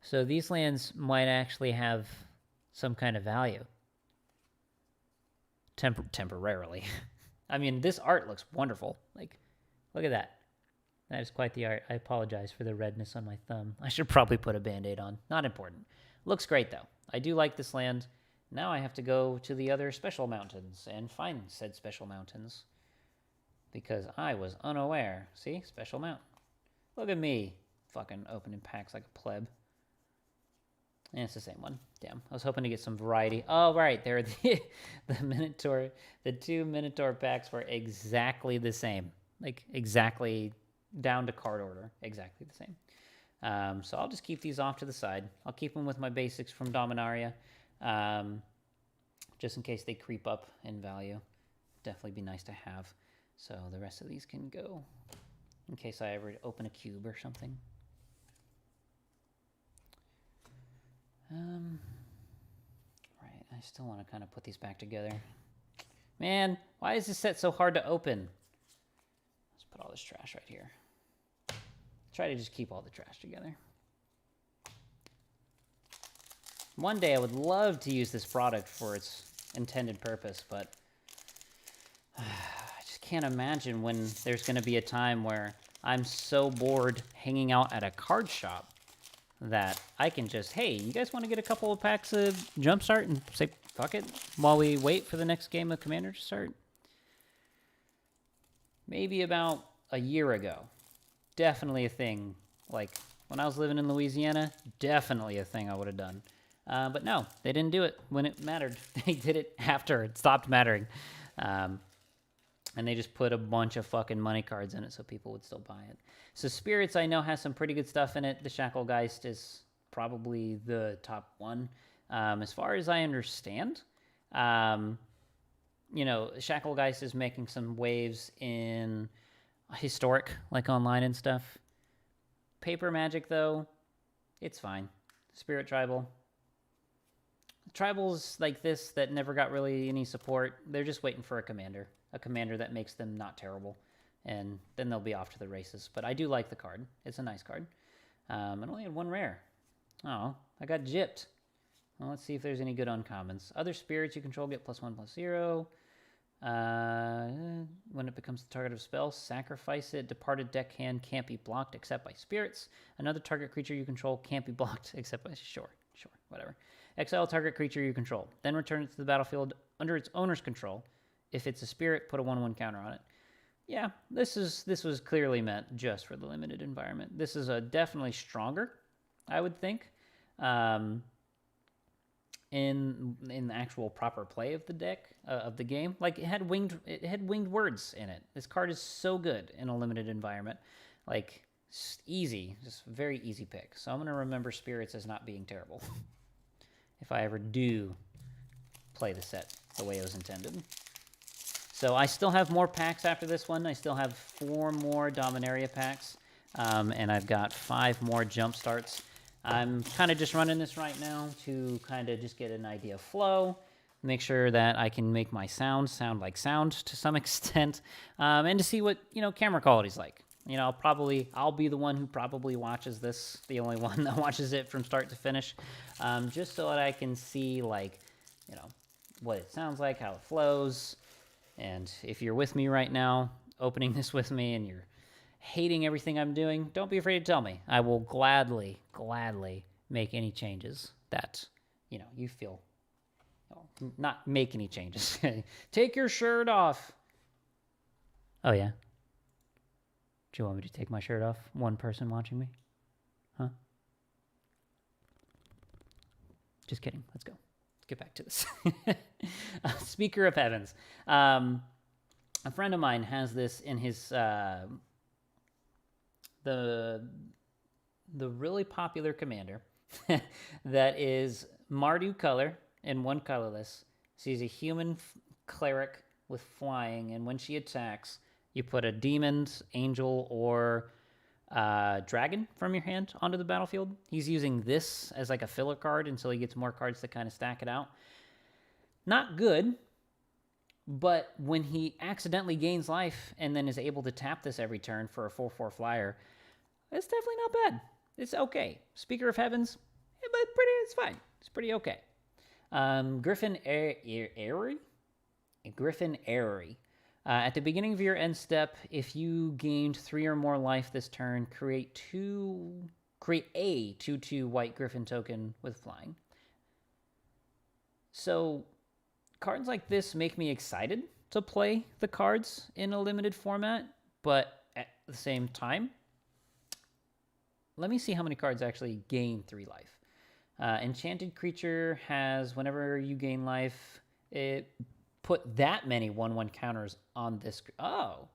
So these lands might actually have some kind of value. Temporarily. I mean, this art looks wonderful. Like, look at that. That is quite the art. I apologize for the redness on my thumb. I should probably put a Band-Aid on. Not important. Looks great, though. I do like this land. Now I have to go to the other special mountains and find said special mountains. Because I was unaware. See? Special mountain. Look at me. Fucking opening packs like a pleb. And it's the same one. Damn. I was hoping to get some variety. Oh, right. There are the Minotaur. The 2 Minotaur packs were exactly the same. Like, exactly down to card order. Exactly the same. So I'll just keep these off to the side. I'll keep them with my basics from Dominaria. Just in case they creep up in value. Definitely be nice to have. So the rest of these can go in case I ever open a cube or something. Right, I still want to kind of put these back together. Man, why is this set so hard to open? Let's put all this trash right here. Try to just keep all the trash together. One day I would love to use this product for its intended purpose, but I just can't imagine when there's going to be a time where I'm so bored hanging out at a card shop that I can just, hey, you guys want to get a couple of packs of Jumpstart and say, fuck it, while we wait for the next game of Commander to start? Maybe about a year ago. Definitely a thing. Like, when I was living in Louisiana, definitely a thing I would have done. But no, they didn't do it when it mattered. They did it after it stopped mattering. And they just put a bunch of fucking money cards in it so people would still buy it. So Spirits, I know, has some pretty good stuff in it. The Shacklegeist is probably the top one. As far as I understand, you know, Shacklegeist is making some waves in Historic, like online and stuff. Paper Magic, though, it's fine. Spirit Tribal. Tribals like this that never got really any support, they're just waiting for a commander that makes them not terrible, and then they'll be off to the races. But I do like the card. It's a nice card. It only had one rare. Oh, I got gypped. Well, let's see if there's any good uncommons. Other spirits you control get +1/+0. When it becomes the target of a spell, sacrifice it. Departed deck hand can't be blocked except by spirits. Another target creature you control can't be blocked except by... Sure, whatever. Exile target creature you control. Then return it to the battlefield under its owner's control. If it's a spirit, put a 1/1 counter on it. Yeah, this was clearly meant just for the limited environment. This is a definitely stronger, I would think, in the actual proper play of the deck of the game. Like, it had winged words in it. This card is so good in a limited environment. Like, easy, just very easy pick. So I'm gonna remember Spirits as not being terrible if I ever do play the set the way it was intended. So I still have more packs after this one. I still have 4 more Dominaria packs, and I've got 5 more jump starts. I'm kind of just running this right now to kind of just get an idea of flow, make sure that I can make my sound like sound to some extent, and to see what, you know, camera quality's like. You know, I'll be the one who probably watches this, the only one that watches it from start to finish, just so that I can see, like, you know, what it sounds like, how it flows. And if you're with me right now, opening this with me, and you're hating everything I'm doing, don't be afraid to tell me. I will gladly make any changes that, you know, you feel. Not make any changes. Take your shirt off. Oh, yeah? Do you want me to take my shirt off? One person watching me? Huh? Just kidding. Let's go. Let's get back to this. Speaker of Heavens. A friend of mine has this in his... the really popular commander that is Mardu color and 1 colorless. She's a human cleric with flying, and when she attacks, you put a demon, angel, or dragon from your hand onto the battlefield. He's using this as like a filler card until he gets more cards to kind of stack it out. Not good, but when he accidentally gains life and then is able to tap this every turn for a 4/4 flyer, it's definitely not bad. It's okay. Speaker of Heavens, yeah, but it's fine. It's pretty okay. Griffin Airy. At the beginning of your end step, if you gained 3 or more life this turn, create a 2/2 white griffin token with flying. So cards like this make me excited to play the cards in a limited format, but at the same time, let me see how many cards actually gain 3 life. Enchanted creature has, whenever you gain life, it put that many 1/1 counters on this. Oh,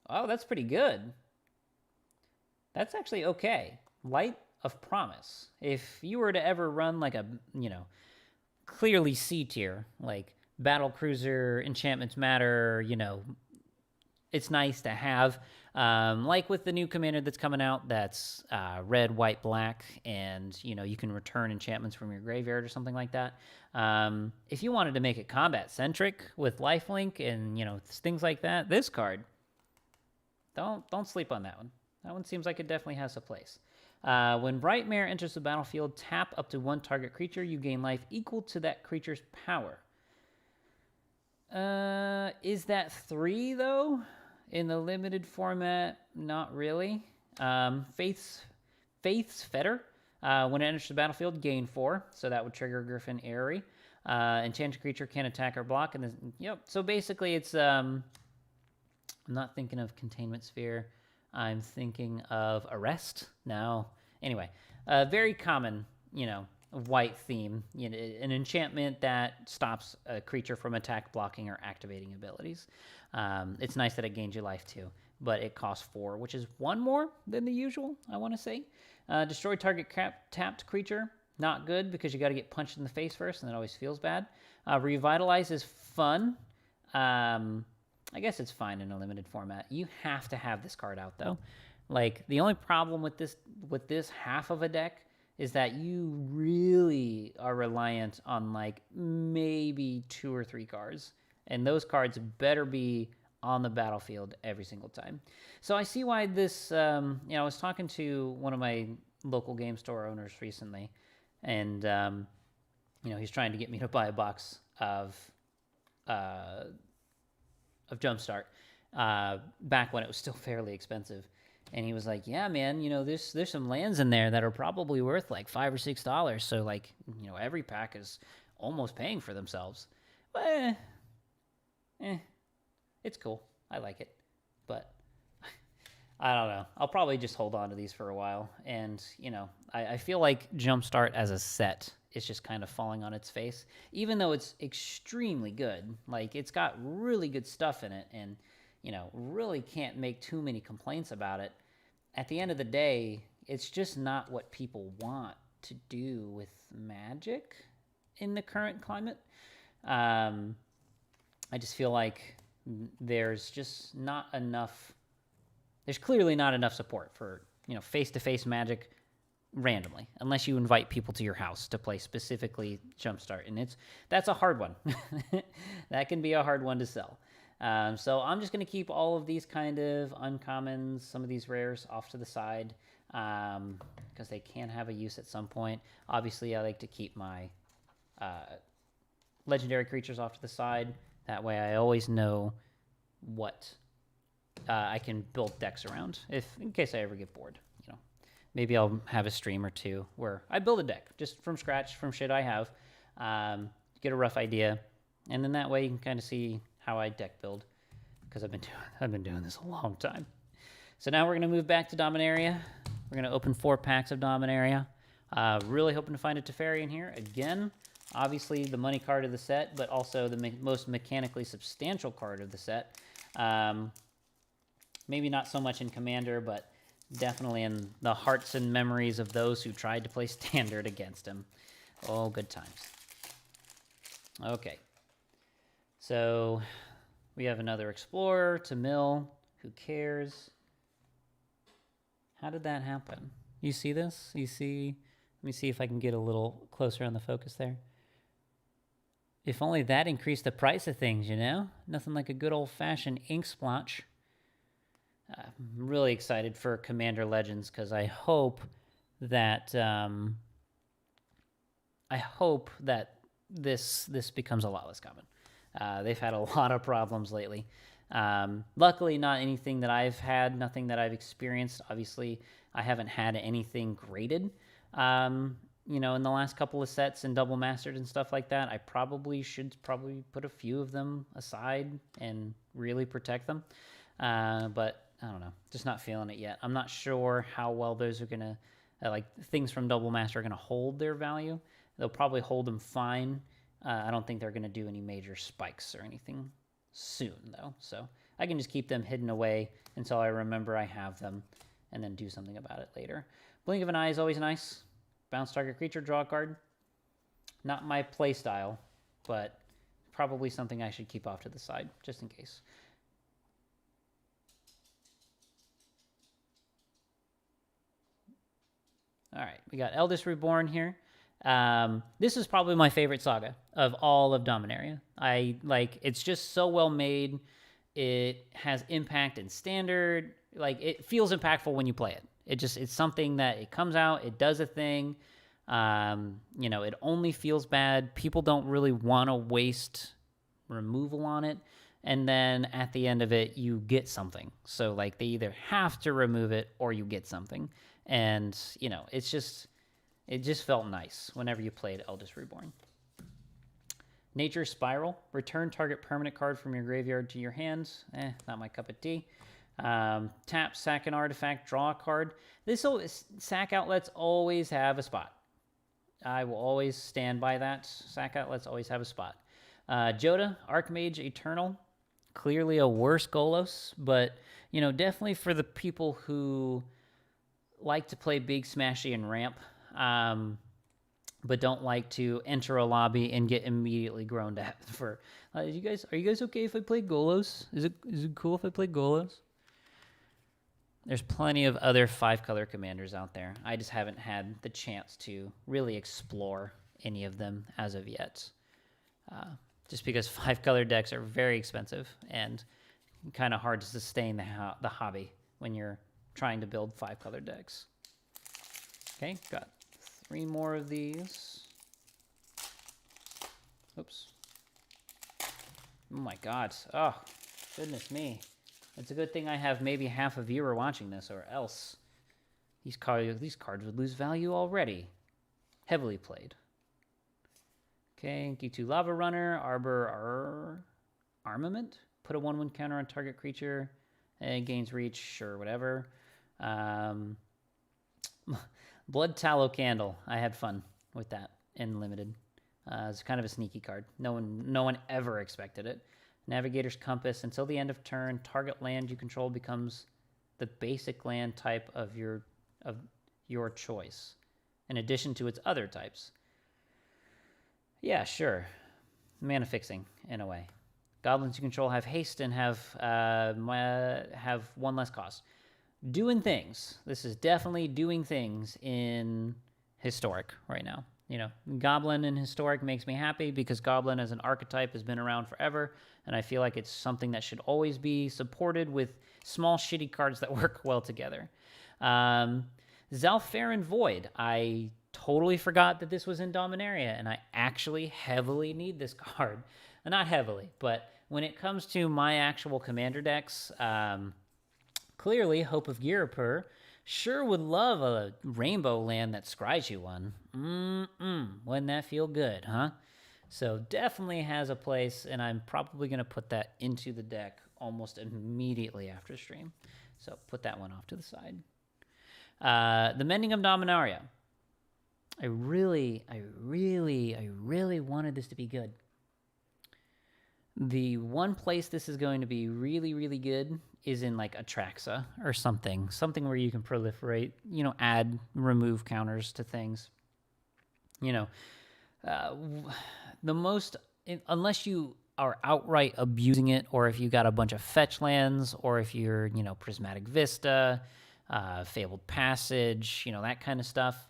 that's pretty good. That's actually okay. Light of Promise. If you were to ever run like a, clearly C tier, like Battle Cruiser, Enchantments Matter, it's nice to have. Like with the new commander that's coming out, that's red, white, black, and you can return enchantments from your graveyard or something like that. If you wanted to make it combat centric with lifelink and things like that, this card, don't sleep on that one. That one seems like it definitely has a place. When Brightmare enters the battlefield, tap up to 1 target creature. You gain life equal to that creature's power. Is that 3 though? In the limited format, not really. Faith's Fetter. When it enters the battlefield, gain 4. So that would trigger Griffin Airy. Enchanted creature can't attack or block. And so basically it's, I'm not thinking of Containment Sphere. I'm thinking of Arrest now. Anyway, very common, white theme. An enchantment that stops a creature from attack, blocking, or activating abilities. It's nice that it gains you life too, but it costs 4, which is 1 more than the usual, I want to say. Destroy target tapped creature. Not good because you got to get punched in the face first, and it always feels bad. Revitalize is fun. I guess it's fine in a limited format. You have to have this card out though. Like the only problem with this half of a deck is that you really are reliant on like maybe 2 or 3 cards, and those cards better be on the battlefield every single time. So I see why this. I was talking to one of my local game store owners recently, and he's trying to get me to buy a box of Jumpstart back when it was still fairly expensive. And he was like, yeah, man, there's some lands in there that are probably worth like $5 or $6. So like, every pack is almost paying for themselves. But, it's cool. I like it. But I don't know. I'll probably just hold on to these for a while. And, I feel like Jumpstart as a set is just kind of falling on its face, even though it's extremely good. Like, it's got really good stuff in it, and, really can't make too many complaints about it. At the end of the day, it's just not what people want to do with Magic in the current climate. I just feel like there's just not enough. There's clearly not enough support for, face-to-face Magic randomly, unless you invite people to your house to play specifically Jumpstart, and that's a hard one. That can be a hard one to sell. So I'm just going to keep all of these kind of uncommons, some of these rares off to the side, because they can have a use at some point. Obviously, I like to keep my legendary creatures off to the side. That way I always know what I can build decks around, in case I ever get bored. Maybe I'll have a stream or two where I build a deck just from scratch, from shit I have, get a rough idea, and then that way you can kind of see how I deck build, because I've been doing this a long time. So now we're going to move back to Dominaria. We're going to open 4 packs of Dominaria. Really hoping to find a Teferi in here. Again, obviously the money card of the set, but also the most mechanically substantial card of the set. Maybe not so much in Commander, but definitely in the hearts and memories of those who tried to play Standard against him. Oh, good times. Okay. So we have another Explorer to mill. Who cares? How did that happen? You see this? You see? Let me see if I can get a little closer on the focus there. If only that increased the price of things, Nothing like a good old-fashioned ink splotch. I'm really excited for Commander Legends, because I hope that this becomes a lot less common. They've had a lot of problems lately. Luckily, not anything that I've had, nothing that I've experienced. Obviously, I haven't had anything graded, in the last couple of sets and double mastered and stuff like that. I should put a few of them aside and really protect them. But I don't know, just not feeling it yet. I'm not sure how well those are going to, things from double master are going to hold their value. They'll probably hold them fine. I don't think they're going to do any major spikes or anything soon, though. So I can just keep them hidden away until I remember I have them and then do something about it later. Blink of an Eye is always nice. Bounce target creature, draw a card. Not my play style, but probably something I should keep off to the side, just in case. All right, we got Eldest Reborn here. This is probably my favorite saga of all of Dominaria. It's just so well made. It has impact in standard. It feels impactful when you play it. It's something that it comes out, it does a thing. It only feels bad. People don't really want to waste removal on it. And then at the end of it, you get something. So they either have to remove it or you get something. And, it just felt nice whenever you played Eldest Reborn. Nature Spiral. Return target permanent card from your graveyard to your hands. Not my cup of tea. Tap, sack an artifact, draw a card. Sack outlets always have a spot. I will always stand by that. Sack outlets always have a spot. Joda, Archmage Eternal. Clearly a worse Golos, but, definitely for the people who like to play big, smashy, and ramp, but don't like to enter a lobby and get immediately groaned at for. Are you guys okay if I play Golos? Is it cool if I play Golos? There's plenty of other 5-color commanders out there. I just haven't had the chance to really explore any of them as of yet. Just because 5-color decks are very expensive and kind of hard to sustain the hobby when you're trying to build 5-color decks. Okay, got 3 more of these. Oops. Oh my god. Oh, goodness me. It's a good thing I have maybe half a viewer watching this, or else these cards would lose value already. Heavily played. Okay, Gitu Lava Runner, Arbor Armament. Put a 1/1 counter on target creature. And gains reach, sure, whatever. Blood Tallow Candle. I had fun with that in Limited. It's kind of a sneaky card. No one ever expected it. Navigator's Compass. Until the end of turn, target land you control becomes the basic land type of your choice, in addition to its other types. Yeah, sure. Mana fixing, in a way. Goblins you control have haste and have 1 less cost. Doing things. This is definitely doing things in Historic right now. Goblin in Historic makes me happy because Goblin as an archetype has been around forever, and I feel like it's something that should always be supported with small, shitty cards that work well together. Zalfaran Void. I totally forgot that this was in Dominaria, and I actually heavily need this card. Not heavily, but when it comes to my actual commander decks, clearly Hope of Girapur sure would love a rainbow land that scries you one. Wouldn't that feel good, huh? So definitely has a place, and I'm probably going to put that into the deck almost immediately after stream. So put that one off to the side. The Mending of Dominaria. I really wanted this to be good. The one place this is going to be really, really good is in Atraxa or something where you can proliferate, add, remove counters to things. Unless you are outright abusing it, or if you got a bunch of fetch lands, or if you're, Prismatic Vista, Fabled Passage, that kind of stuff.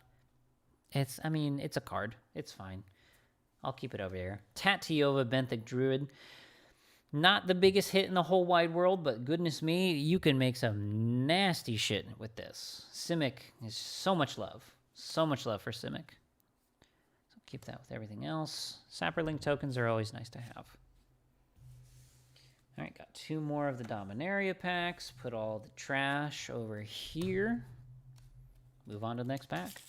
It's a card. It's fine. I'll keep it over here. Tatyova Benthic Druid. Not the biggest hit in the whole wide world, but goodness me, you can make some nasty shit with this. Simic is so much love. So much love for Simic. So keep that with everything else. Sapperlink tokens are always nice to have. All right, got 2 more of the Dominaria packs. Put all the trash over here. Move on to the next pack.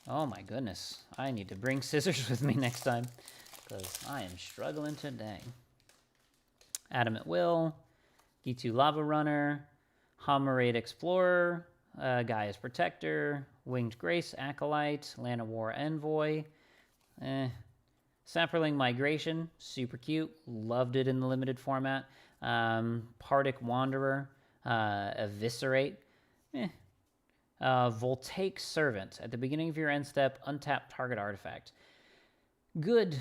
Oh my goodness. I need to bring scissors with me next time because I am struggling today. Adam at Will, D2 Lava Runner, Hamarade Explorer, Gaia's Protector, Winged Grace Acolyte, Land of War Envoy, Sapperling Migration, super cute, loved it in the limited format, Pardic Wanderer, Eviscerate, Voltaic Servant. At the beginning of your end step, untap target artifact. Good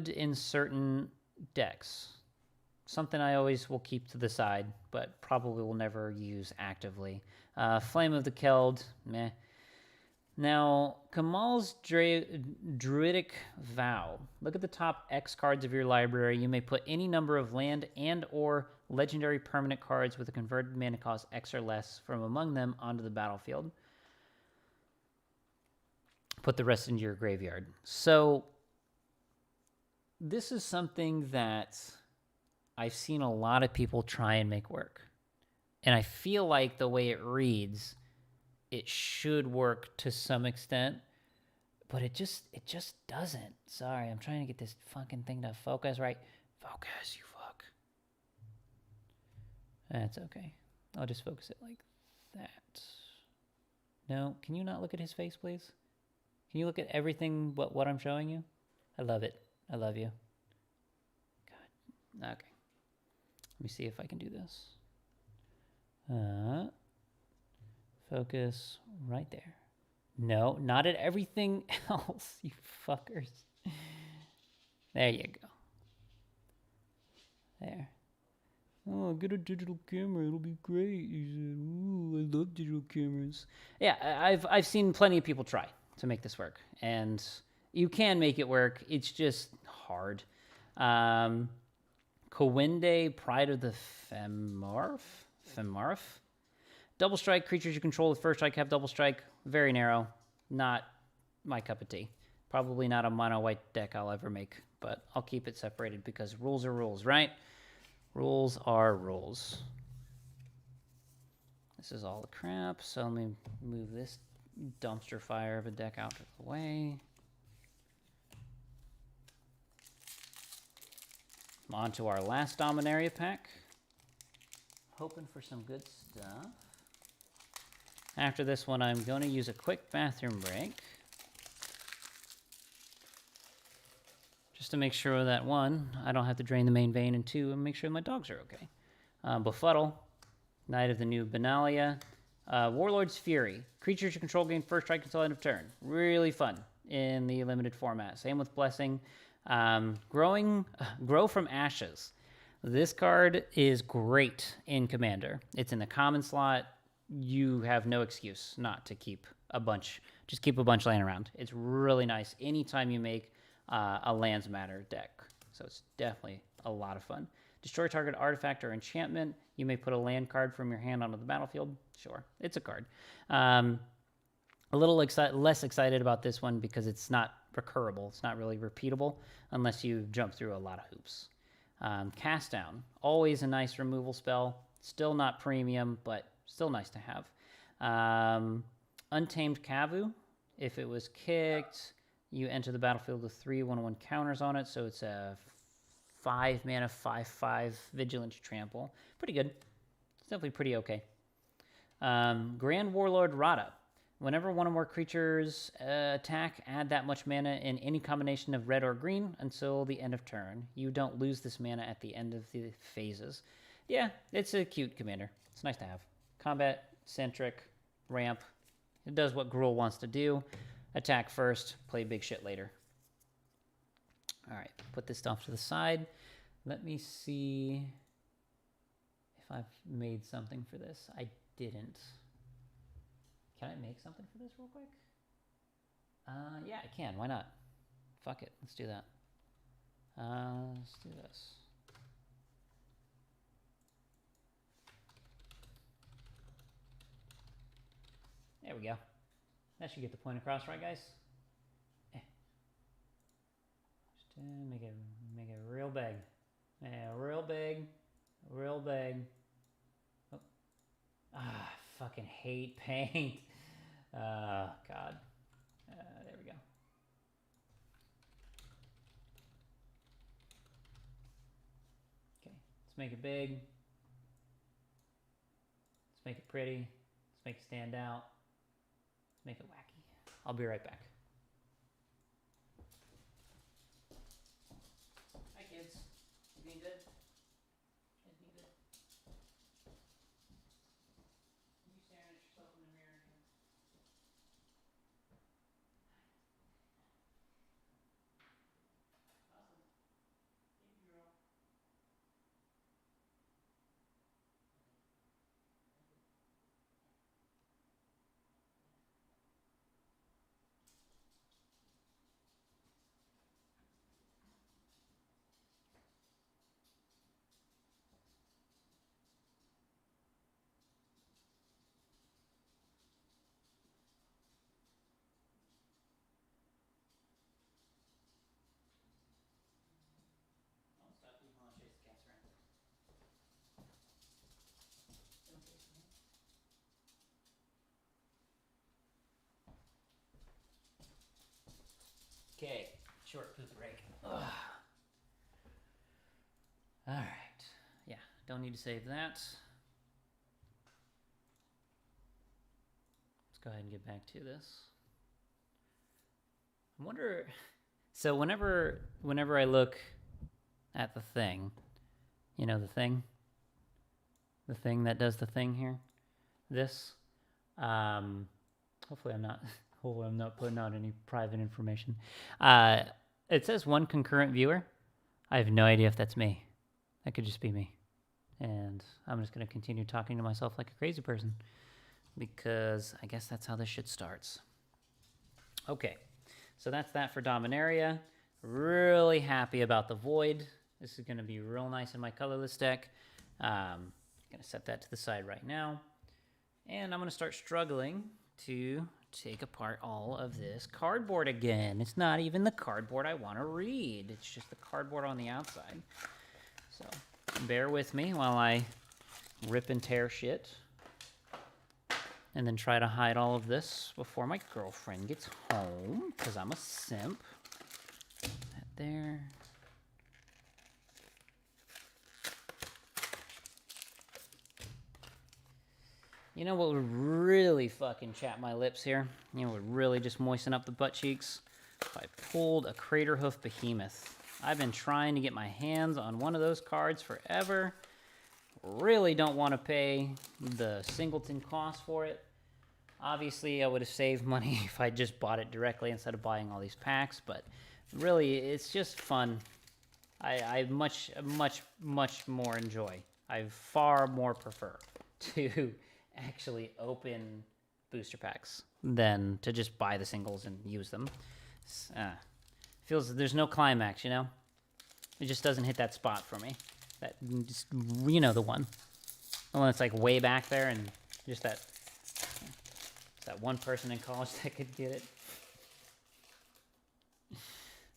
in certain decks. Something I always will keep to the side, but probably will never use actively. Flame of the Keld, meh. Now, Kamal's Druidic Vow. Look at the top X cards of your library. You may put any number of land and or legendary permanent cards with a converted mana cost X or less from among them onto the battlefield. Put the rest into your graveyard. So, this is something that I've seen a lot of people try and make work. And I feel like the way it reads, it should work to some extent, but it just doesn't. Sorry, I'm trying to get this fucking thing to focus right. Focus, you fuck. That's okay. I'll just focus it like that. No, can you not look at his face, please? Can you look at everything but what I'm showing you? I love it. I love you. God. Okay. Let me see if I can do this. Focus right there. No, not at everything else, you fuckers. There you go. There. Oh, get a digital camera. It'll be great. He said, ooh, I love digital cameras. Yeah, I've seen plenty of people try to make this work. And you can make it work. It's just hard. Kowende, Pride of the Femarf? Double strike, creatures you control with first strike have double strike. Very narrow. Not my cup of tea. Probably not a mono white deck I'll ever make, but I'll keep it separated because rules are rules, right? Rules are rules. This is all the crap, so let me move this dumpster fire of a deck out of the way. On to our last Dominaria pack. Hoping for some good stuff. After this one, I'm going to use a quick bathroom break. Just to make sure that, one, I don't have to drain the main vein, and two, make sure my dogs are okay. Befuddle, Knight of the New Benalia. Warlord's Fury. Creatures you control gain first strike until end of turn. Really fun in the limited format. Same with Blessing. Grow from Ashes. This card is great in Commander. It's in the common slot. You have no excuse not to keep a bunch. Just keep a bunch laying around. It's really nice anytime you make a Lands Matter deck. So it's definitely a lot of fun. Destroy target artifact or enchantment. You may put a land card from your hand onto the battlefield. Sure, it's a card. A little less excited about this one because it's not recurable. It's not really repeatable unless you jump through a lot of hoops. Cast Down, always a nice removal spell. Still not premium, but still nice to have. Untamed Kavu, if it was kicked, you enter the battlefield with 3/1/1 counters on it, so it's a 5 mana 5/5 Vigilant Trample. Pretty good. It's definitely pretty okay. Grand Warlord Rada. Whenever one or more creatures attack, add that much mana in any combination of red or green until the end of turn. You don't lose this mana at the end of the phases. Yeah, it's a cute commander. It's nice to have. Combat, centric, ramp. It does what Gruul wants to do. Attack first, play big shit later. All right, put this stuff to the side. Let me see if I've made something for this. I didn't. Can I make something for this real quick? Yeah, I can. Why not? Fuck it. Let's do that. Let's do this. There we go. That should get the point across, right, guys? Just And make it real big. Yeah, real big. Real big. Oh. Ah, I fucking hate paint. God. There we go. Okay, let's make it big. Let's make it pretty. Let's make it stand out. Let's make it wacky. I'll be right back. Hi, kids. You being good? You guys being good? You staring at yourself in the mirror again? Awesome. Baby girl. Don't stop you while I chase the cats around. Don't chase them. Okay, short poop break. Ugh. All right. Yeah, don't need to save that. Let's go ahead and get back to this. I wonder. So whenever I look at the thing, you know, the thing that does the thing here, this. Hopefully I'm not putting out any private information. It says one concurrent viewer. I have no idea if that's me. That could just be me. And I'm just going to continue talking to myself like a crazy person because I guess that's how this shit starts. Okay, so that's that for Dominaria. Really happy about the Void. This is going to be real nice in my colorless deck. Going to set that to the side right now. And I'm going to start struggling to take apart all of this cardboard again. It's not even the cardboard I want to read. It's just the cardboard on the outside. So bear with me while I rip and tear shit. And then try to hide all of this before my girlfriend gets home, because I'm a simp. That there. You know what would really fucking chap my lips here? You know what would really just moisten up the butt cheeks? If I pulled a Craterhoof Behemoth. I've been trying to get my hands on one of those cards forever. Really don't want to pay the singleton cost for it. Obviously, I would have saved money if I just bought it directly instead of buying all these packs, but really, it's just fun. I much more enjoy. I far more prefer to actually open booster packs than to just buy the singles and use them. Feels there's no climax, you know? It just doesn't hit that spot for me. That, just, you know, the one that's like way back there, and just that one person in college that could get it.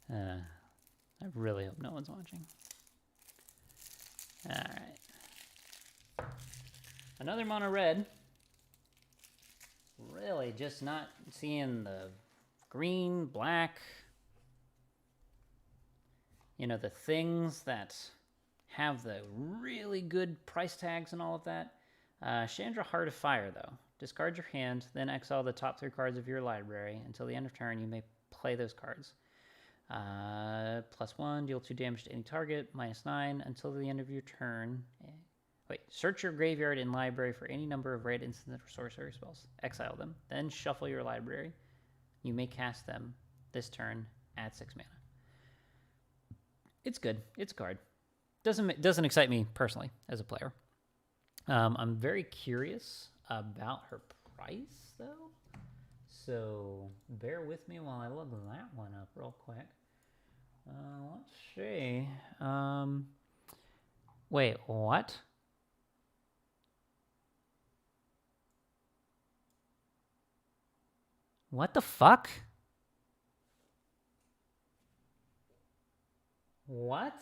I really hope no one's watching. All right. Another mono red. Really just not seeing the green, black, you know, the things that have the really good price tags and all of that. Chandra, Heart of Fire, though. Discard your hand, then exile the top 3 cards of your library. Until the end of turn, you may play those cards. +1, deal 2 damage to any target. -9, until the end of your turn. Wait, search your graveyard and library for any number of red instant or sorcery spells. Exile them, then shuffle your library. You may cast them this turn at 6 mana. It's good. It's a card. Doesn't excite me personally as a player. I'm very curious about her price, though. So bear with me while I look that one up real quick. Let's see. Wait, what? What the fuck? What?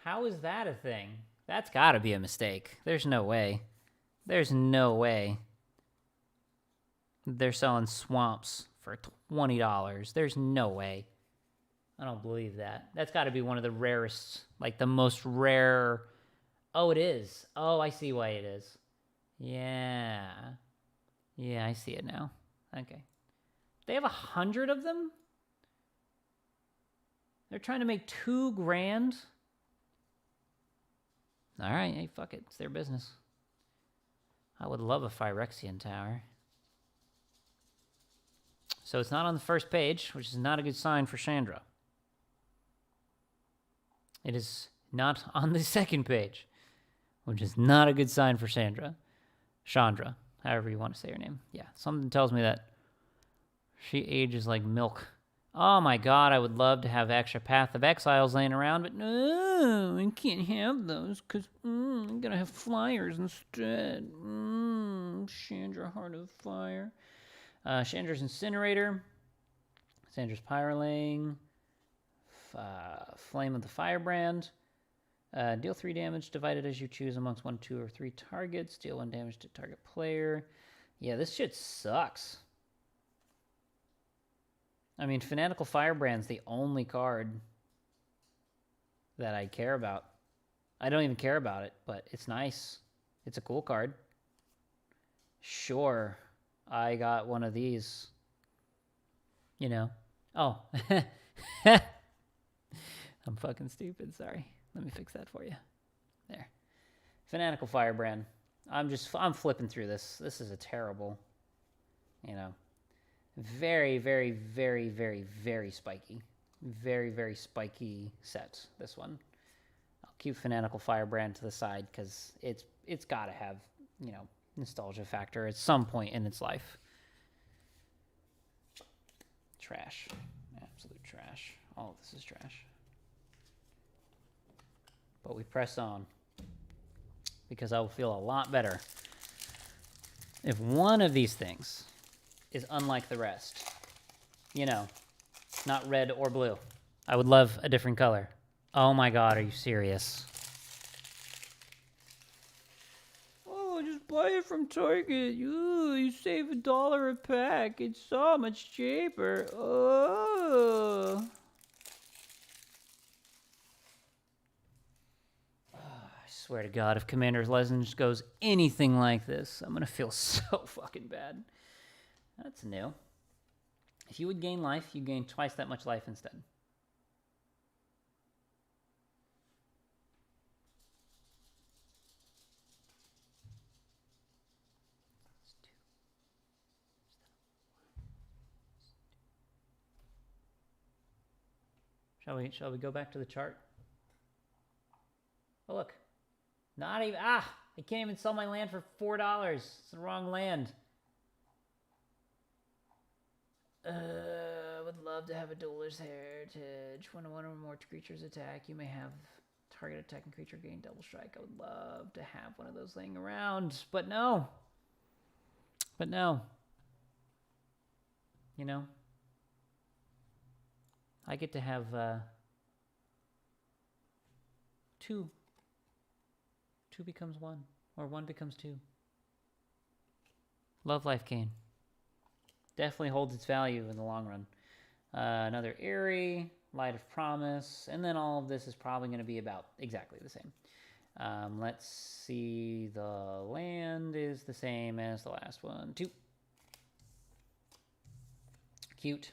How is that a thing? That's got to be a mistake. There's no way. There's no way. They're selling swamps for $20. There's no way. I don't believe that. That's got to be one of the rarest, like the most rare. Oh, it is. Oh, I see why it is. Yeah. Yeah, I see it now. Okay. They have 100 of them? They're trying to make $2,000? All right, hey, fuck it. It's their business. I would love a Phyrexian tower. So it's not on the first page, which is not a good sign for Chandra. It is not on the second page, which is not a good sign for Chandra. Chandra, however you want to say her name. Yeah, something tells me that she ages like milk. Oh my god, I would love to have extra Path of Exiles laying around, but no, I can't have those because I'm going to have flyers instead. Chandra, Heart of Fire. Chandra's Incinerator. Chandra's Pyroling. Flame of the Firebrand. Deal 3 damage divided as you choose amongst 1, 2, or 3 targets. Deal 1 damage to target player. Yeah, this shit sucks. I mean, Fanatical Firebrand's the only card that I care about. I don't even care about it, but it's nice. It's a cool card. Sure, I got one of these. You know. Oh. I'm fucking stupid, sorry. Let me fix that for you. There. Fanatical Firebrand. I'm flipping through this. This is a terrible, you know. Very, very, very, very, very spiky. Very, very spiky set, this one. I'll keep Fanatical Firebrand to the side because it's got to have, you know, nostalgia factor at some point in its life. Trash. Absolute trash. All of this is trash. But we press on because I will feel a lot better if one of these things is unlike the rest. You know, not red or blue. I would love a different color. Oh my god, are you serious? Oh, just buy it from Target. You save $1 a pack. It's so much cheaper. Oh. I swear to God, if Commander's Legends goes anything like this, I'm gonna feel so fucking bad. That's new. If you would gain life, you gain twice that much life instead. Shall we go back to the chart? Oh look. Not even I can't even sell my land for $4. It's the wrong land. Would love to have a Dueler's Heritage. When one or more creatures attack, you may have target attacking creature gain double strike. I would love to have one of those laying around, but no. But no. You know? I get to have 2. 2 becomes 1, or 1 becomes 2. Love Life Gain. Definitely holds its value in the long run. Another Eerie, Light of Promise, and then all of this is probably going to be about exactly the same. Let's see, the land is the same as the last one. 2. Cute.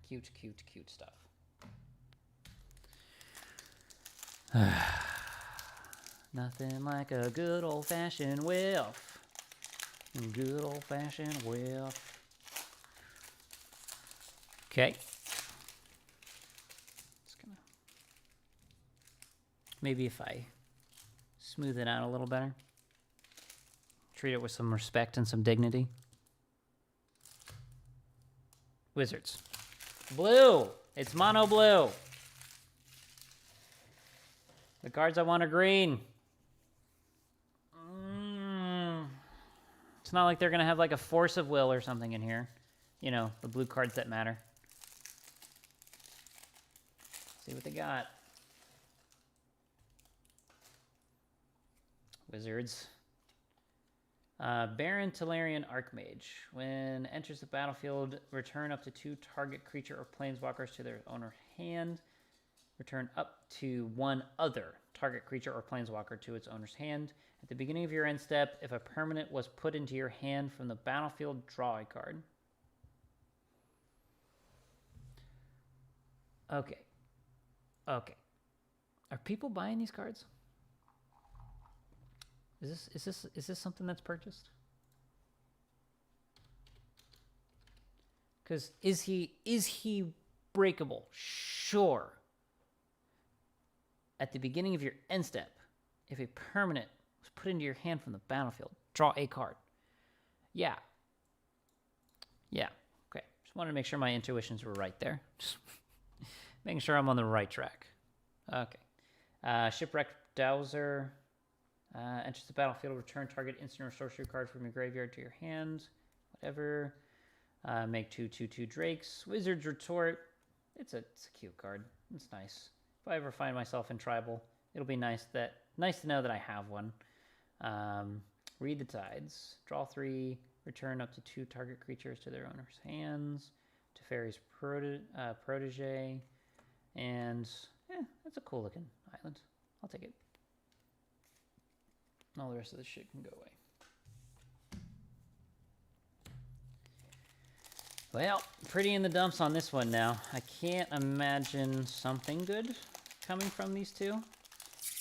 Cute, cute, cute stuff. Nothing like a good old-fashioned whiff. Good old-fashioned whiff. Okay. Just gonna maybe if I smooth it out a little better, treat it with some respect and some dignity. Wizards. Blue. It's mono blue. The cards I want are green. It's not like they're gonna have like a Force of Will or something in here. You know, the blue cards that matter. See what they got. Wizards. Baron Talarian Archmage. When enters the battlefield, return up to 2 target creature or planeswalkers to their owner hand. Return up to 1 other target creature or planeswalker to its owner's hand. At the beginning of your end step, if a permanent was put into your hand from the battlefield, draw a card. Okay. Okay. Are people buying these cards? Is this something that's purchased? Because is he breakable? Sure. At the beginning of your end step, if a permanent was put into your hand from the battlefield, draw a card. Yeah. Yeah. Okay. Just wanted to make sure my intuitions were right there. Just making sure I'm on the right track. Okay. Shipwrecked Dowser. Enters the battlefield, return target instant or sorcery card from your graveyard to your hand. Whatever. Make 2/2/2 Drakes. Wizard's Retort. It's a cute card. It's nice. If I ever find myself in tribal, it'll be nice to know that I have one. Read the Tides. Draw 3. Return up to 2 target creatures to their owner's hands. Teferi's Protege. And that's a cool looking island. I'll take it. All the rest of this shit can go away. Well, pretty in the dumps on this one now. I can't imagine something good coming from these two.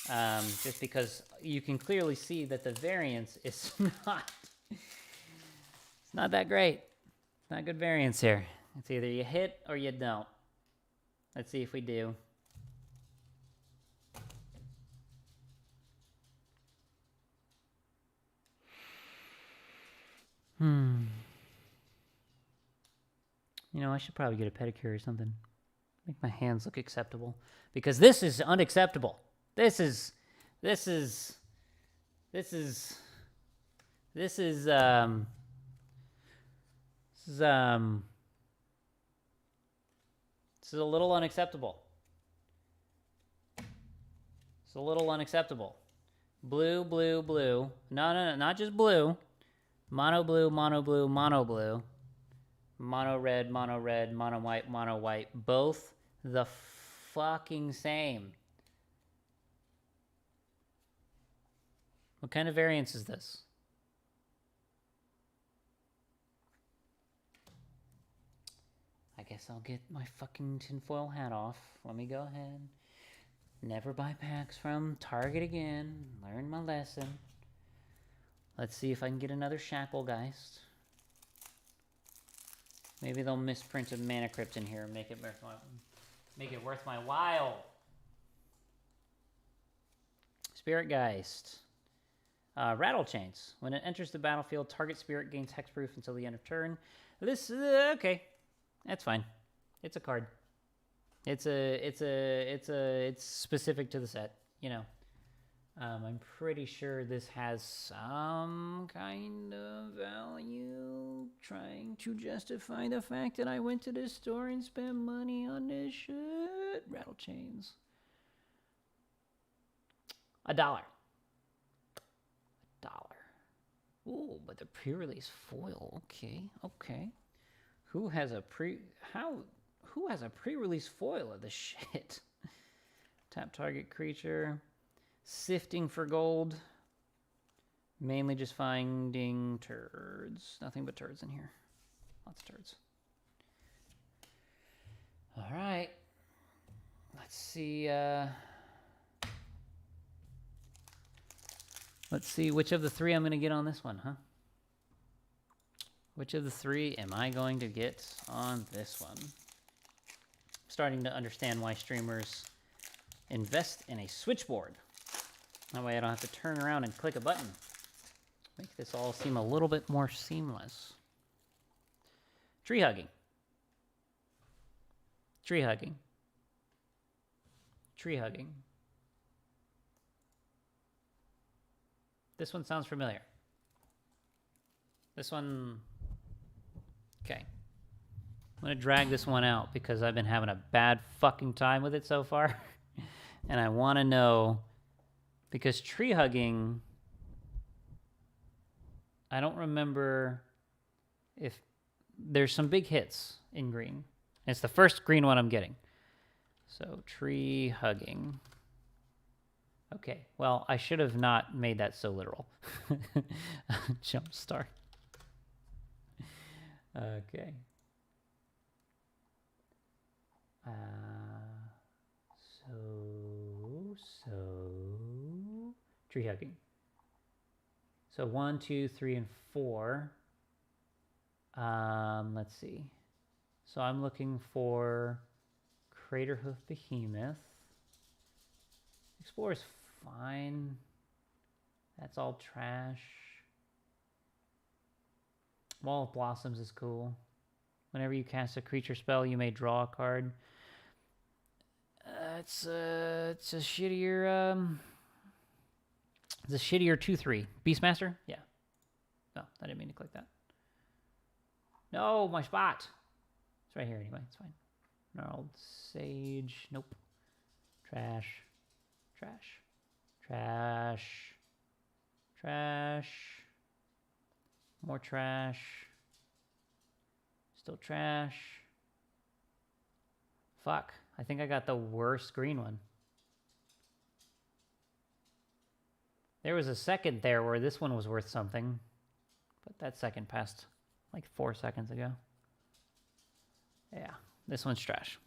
Just because you can clearly see that the variance is it's not that great. Not good variance here. It's either you hit or you don't. Let's see if we do. You know, I should probably get a pedicure or something. Make my hands look acceptable. Because this is unacceptable. This is a little unacceptable. It's a little unacceptable. Blue, blue, blue. No, not just blue. Mono blue, mono blue, mono blue. Mono red, mono red, mono white, mono white. Both the fucking same. What kind of variance is this? I guess I'll get my fucking tinfoil hat off. Let me go ahead. Never buy packs from Target again. Learn my lesson. Let's see if I can get another Shacklegeist. Maybe they'll misprint a Mana Crypt in here and make it worth my while. Spirit Geist. Rattle Chains. When it enters the battlefield, target spirit gains hexproof until the end of turn. This okay. That's fine. It's a card. It's specific to the set, you know. I'm pretty sure this has some kind of value, trying to justify the fact that I went to this store and spent money on this shit. Rattle Chains. $1. Ooh, but the pre-release foil. Okay. Who has a pre-release foil of this shit? Tap target creature. Sifting for gold. Mainly just finding turds. Nothing but turds in here. Lots of turds. All right. Let's see. Let's see which of the three I'm going to get on this one, huh? Which of the three am I going to get on this one? I'm starting to understand why streamers invest in a switchboard. That way I don't have to turn around and click a button. Make this all seem a little bit more seamless. Tree hugging. Tree hugging. Tree hugging. This one sounds familiar. This one... Okay. I'm going to drag this one out because I've been having a bad fucking time with it so far. And I want to know, because tree hugging, I don't remember if there's some big hits in green. It's the first green one I'm getting. So tree hugging. Okay, well, I should have not made that so literal. Jumpstart. Okay. So tree hugging. So 1, 2, 3, and 4. Let's see. So I'm looking for Craterhoof Behemoth. Explorer's fine. That's all trash. Wall of Blossoms is cool. Whenever you cast a creature spell, you may draw a card. It's a shittier. It's a shittier 2/3. Beastmaster? Yeah. No, I didn't mean to click that. No, my spot. It's right here anyway. It's fine. Gnarled Sage. Nope. Trash. Trash. Trash. Trash. More trash. Still trash. Fuck. I think I got the worst green one. There was a second there where this one was worth something. But that second passed like 4 seconds ago. Yeah, this one's trash.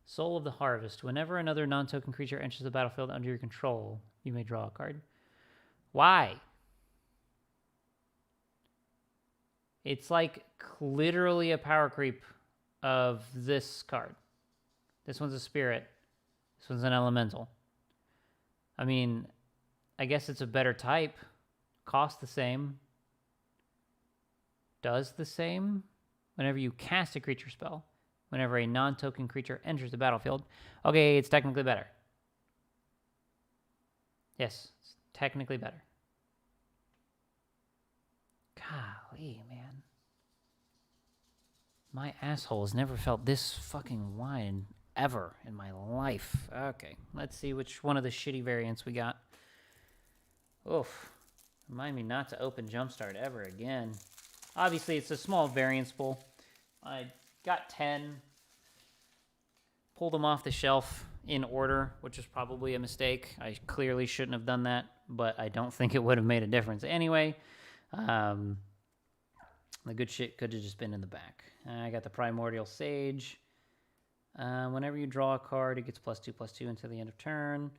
Soul of the Harvest. Whenever another non-token creature enters the battlefield under your control, you may draw a card. Why? It's like literally a power creep of this card. This one's a spirit. This one's an elemental. I mean, I guess it's a better type. Costs the same. Does the same. Whenever you cast a creature spell. Whenever a non-token creature enters the battlefield. Okay, it's technically better. Yes, it's technically better. Golly, man. My asshole has never felt this fucking wide ever in my life. Okay, let's see which one of the shitty variants we got. Oof. Remind me not to open Jumpstart ever again. Obviously, it's a small variance pool. I got 10. Pulled them off the shelf in order, which was probably a mistake. I clearly shouldn't have done that, but I don't think it would have made a difference anyway. The good shit could have just been in the back. I got the Primordial Sage. Whenever you draw a card, it gets +2/+2 until the end of turn.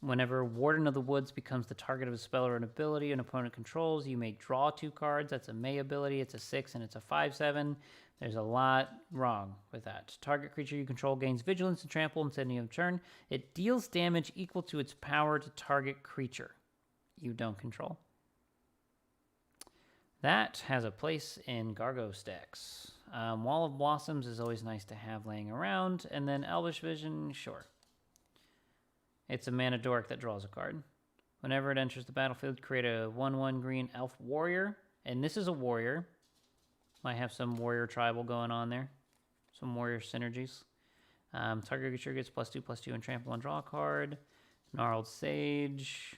Whenever Warden of the Woods becomes the target of a spell or an ability an opponent controls, you may draw 2 cards. That's a May ability. It's a 6 and it's a 5/7. There's a lot wrong with that. Target creature you control gains Vigilance and Trample until the end of turn. It deals damage equal to its power to target creature you don't control. That has a place in Gargo stacks. Wall of Blossoms is always nice to have laying around. And then Elvish Vision, sure. It's a mana dork that draws a card. Whenever it enters the battlefield, create a 1/1 green elf warrior. And this is a warrior. Might have some warrior tribal going on there. Some warrior synergies. Target creature gets +2/+2 and trample and draw a card. Gnarled Sage.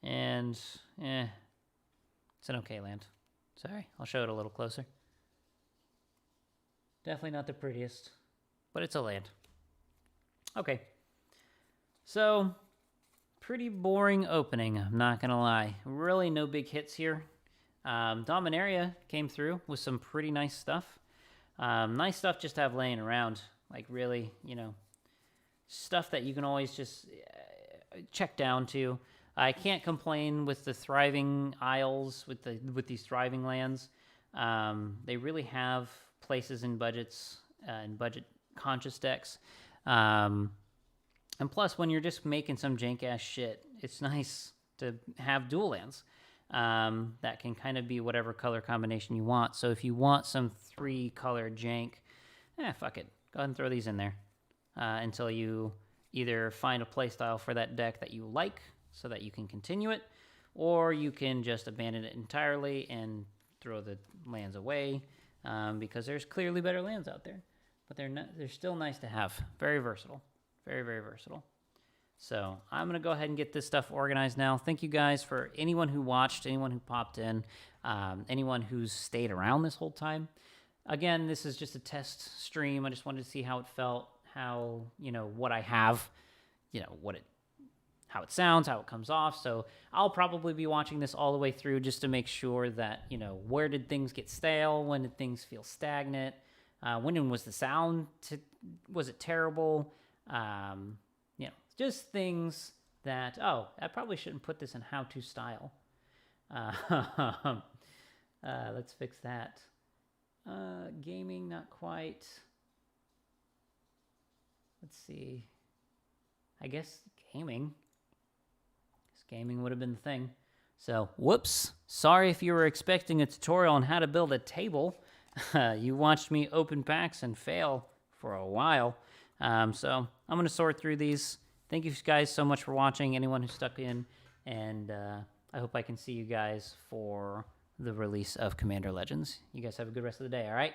And, it's an okay land. Sorry, I'll show it a little closer. Definitely not the prettiest, but it's a land. Okay. So, pretty boring opening, I'm not going to lie. Really no big hits here. Dominaria came through with some pretty nice stuff. Nice stuff just to have laying around. Like really, stuff that you can always just check down to. I can't complain with the thriving isles, with these thriving lands. They really have places in budgets and budget-conscious decks. And plus, when you're just making some jank-ass shit, it's nice to have dual lands that can kind of be whatever color combination you want. So if you want some 3-color jank, fuck it. Go ahead and throw these in there until you either find a playstyle for that deck that you like so that you can continue it, or you can just abandon it entirely and throw the lands away. because there's clearly better lands out there, but they're still nice to have. Very versatile, very, very versatile. So I'm going to go ahead and get this stuff organized now. Thank you guys for anyone who watched, anyone who popped in, anyone who's stayed around this whole time. Again, this is just a test stream. I just wanted to see how it felt, how, what I have, how it sounds, how it comes off. So I'll probably be watching this all the way through just to make sure that, where did things get stale? When did things feel stagnant? When was the sound, was it terrible? Just things that, I probably shouldn't put this in how-to style. Let's fix that. Gaming, not quite. Let's see. I guess gaming. Gaming would have been the thing. So, whoops. Sorry if you were expecting a tutorial on how to build a table. You watched me open packs and fail for a while. So, I'm going to sort through these. Thank you guys so much for watching, anyone who stuck in, and I hope I can see you guys for the release of Commander Legends. You guys have a good rest of the day, all right?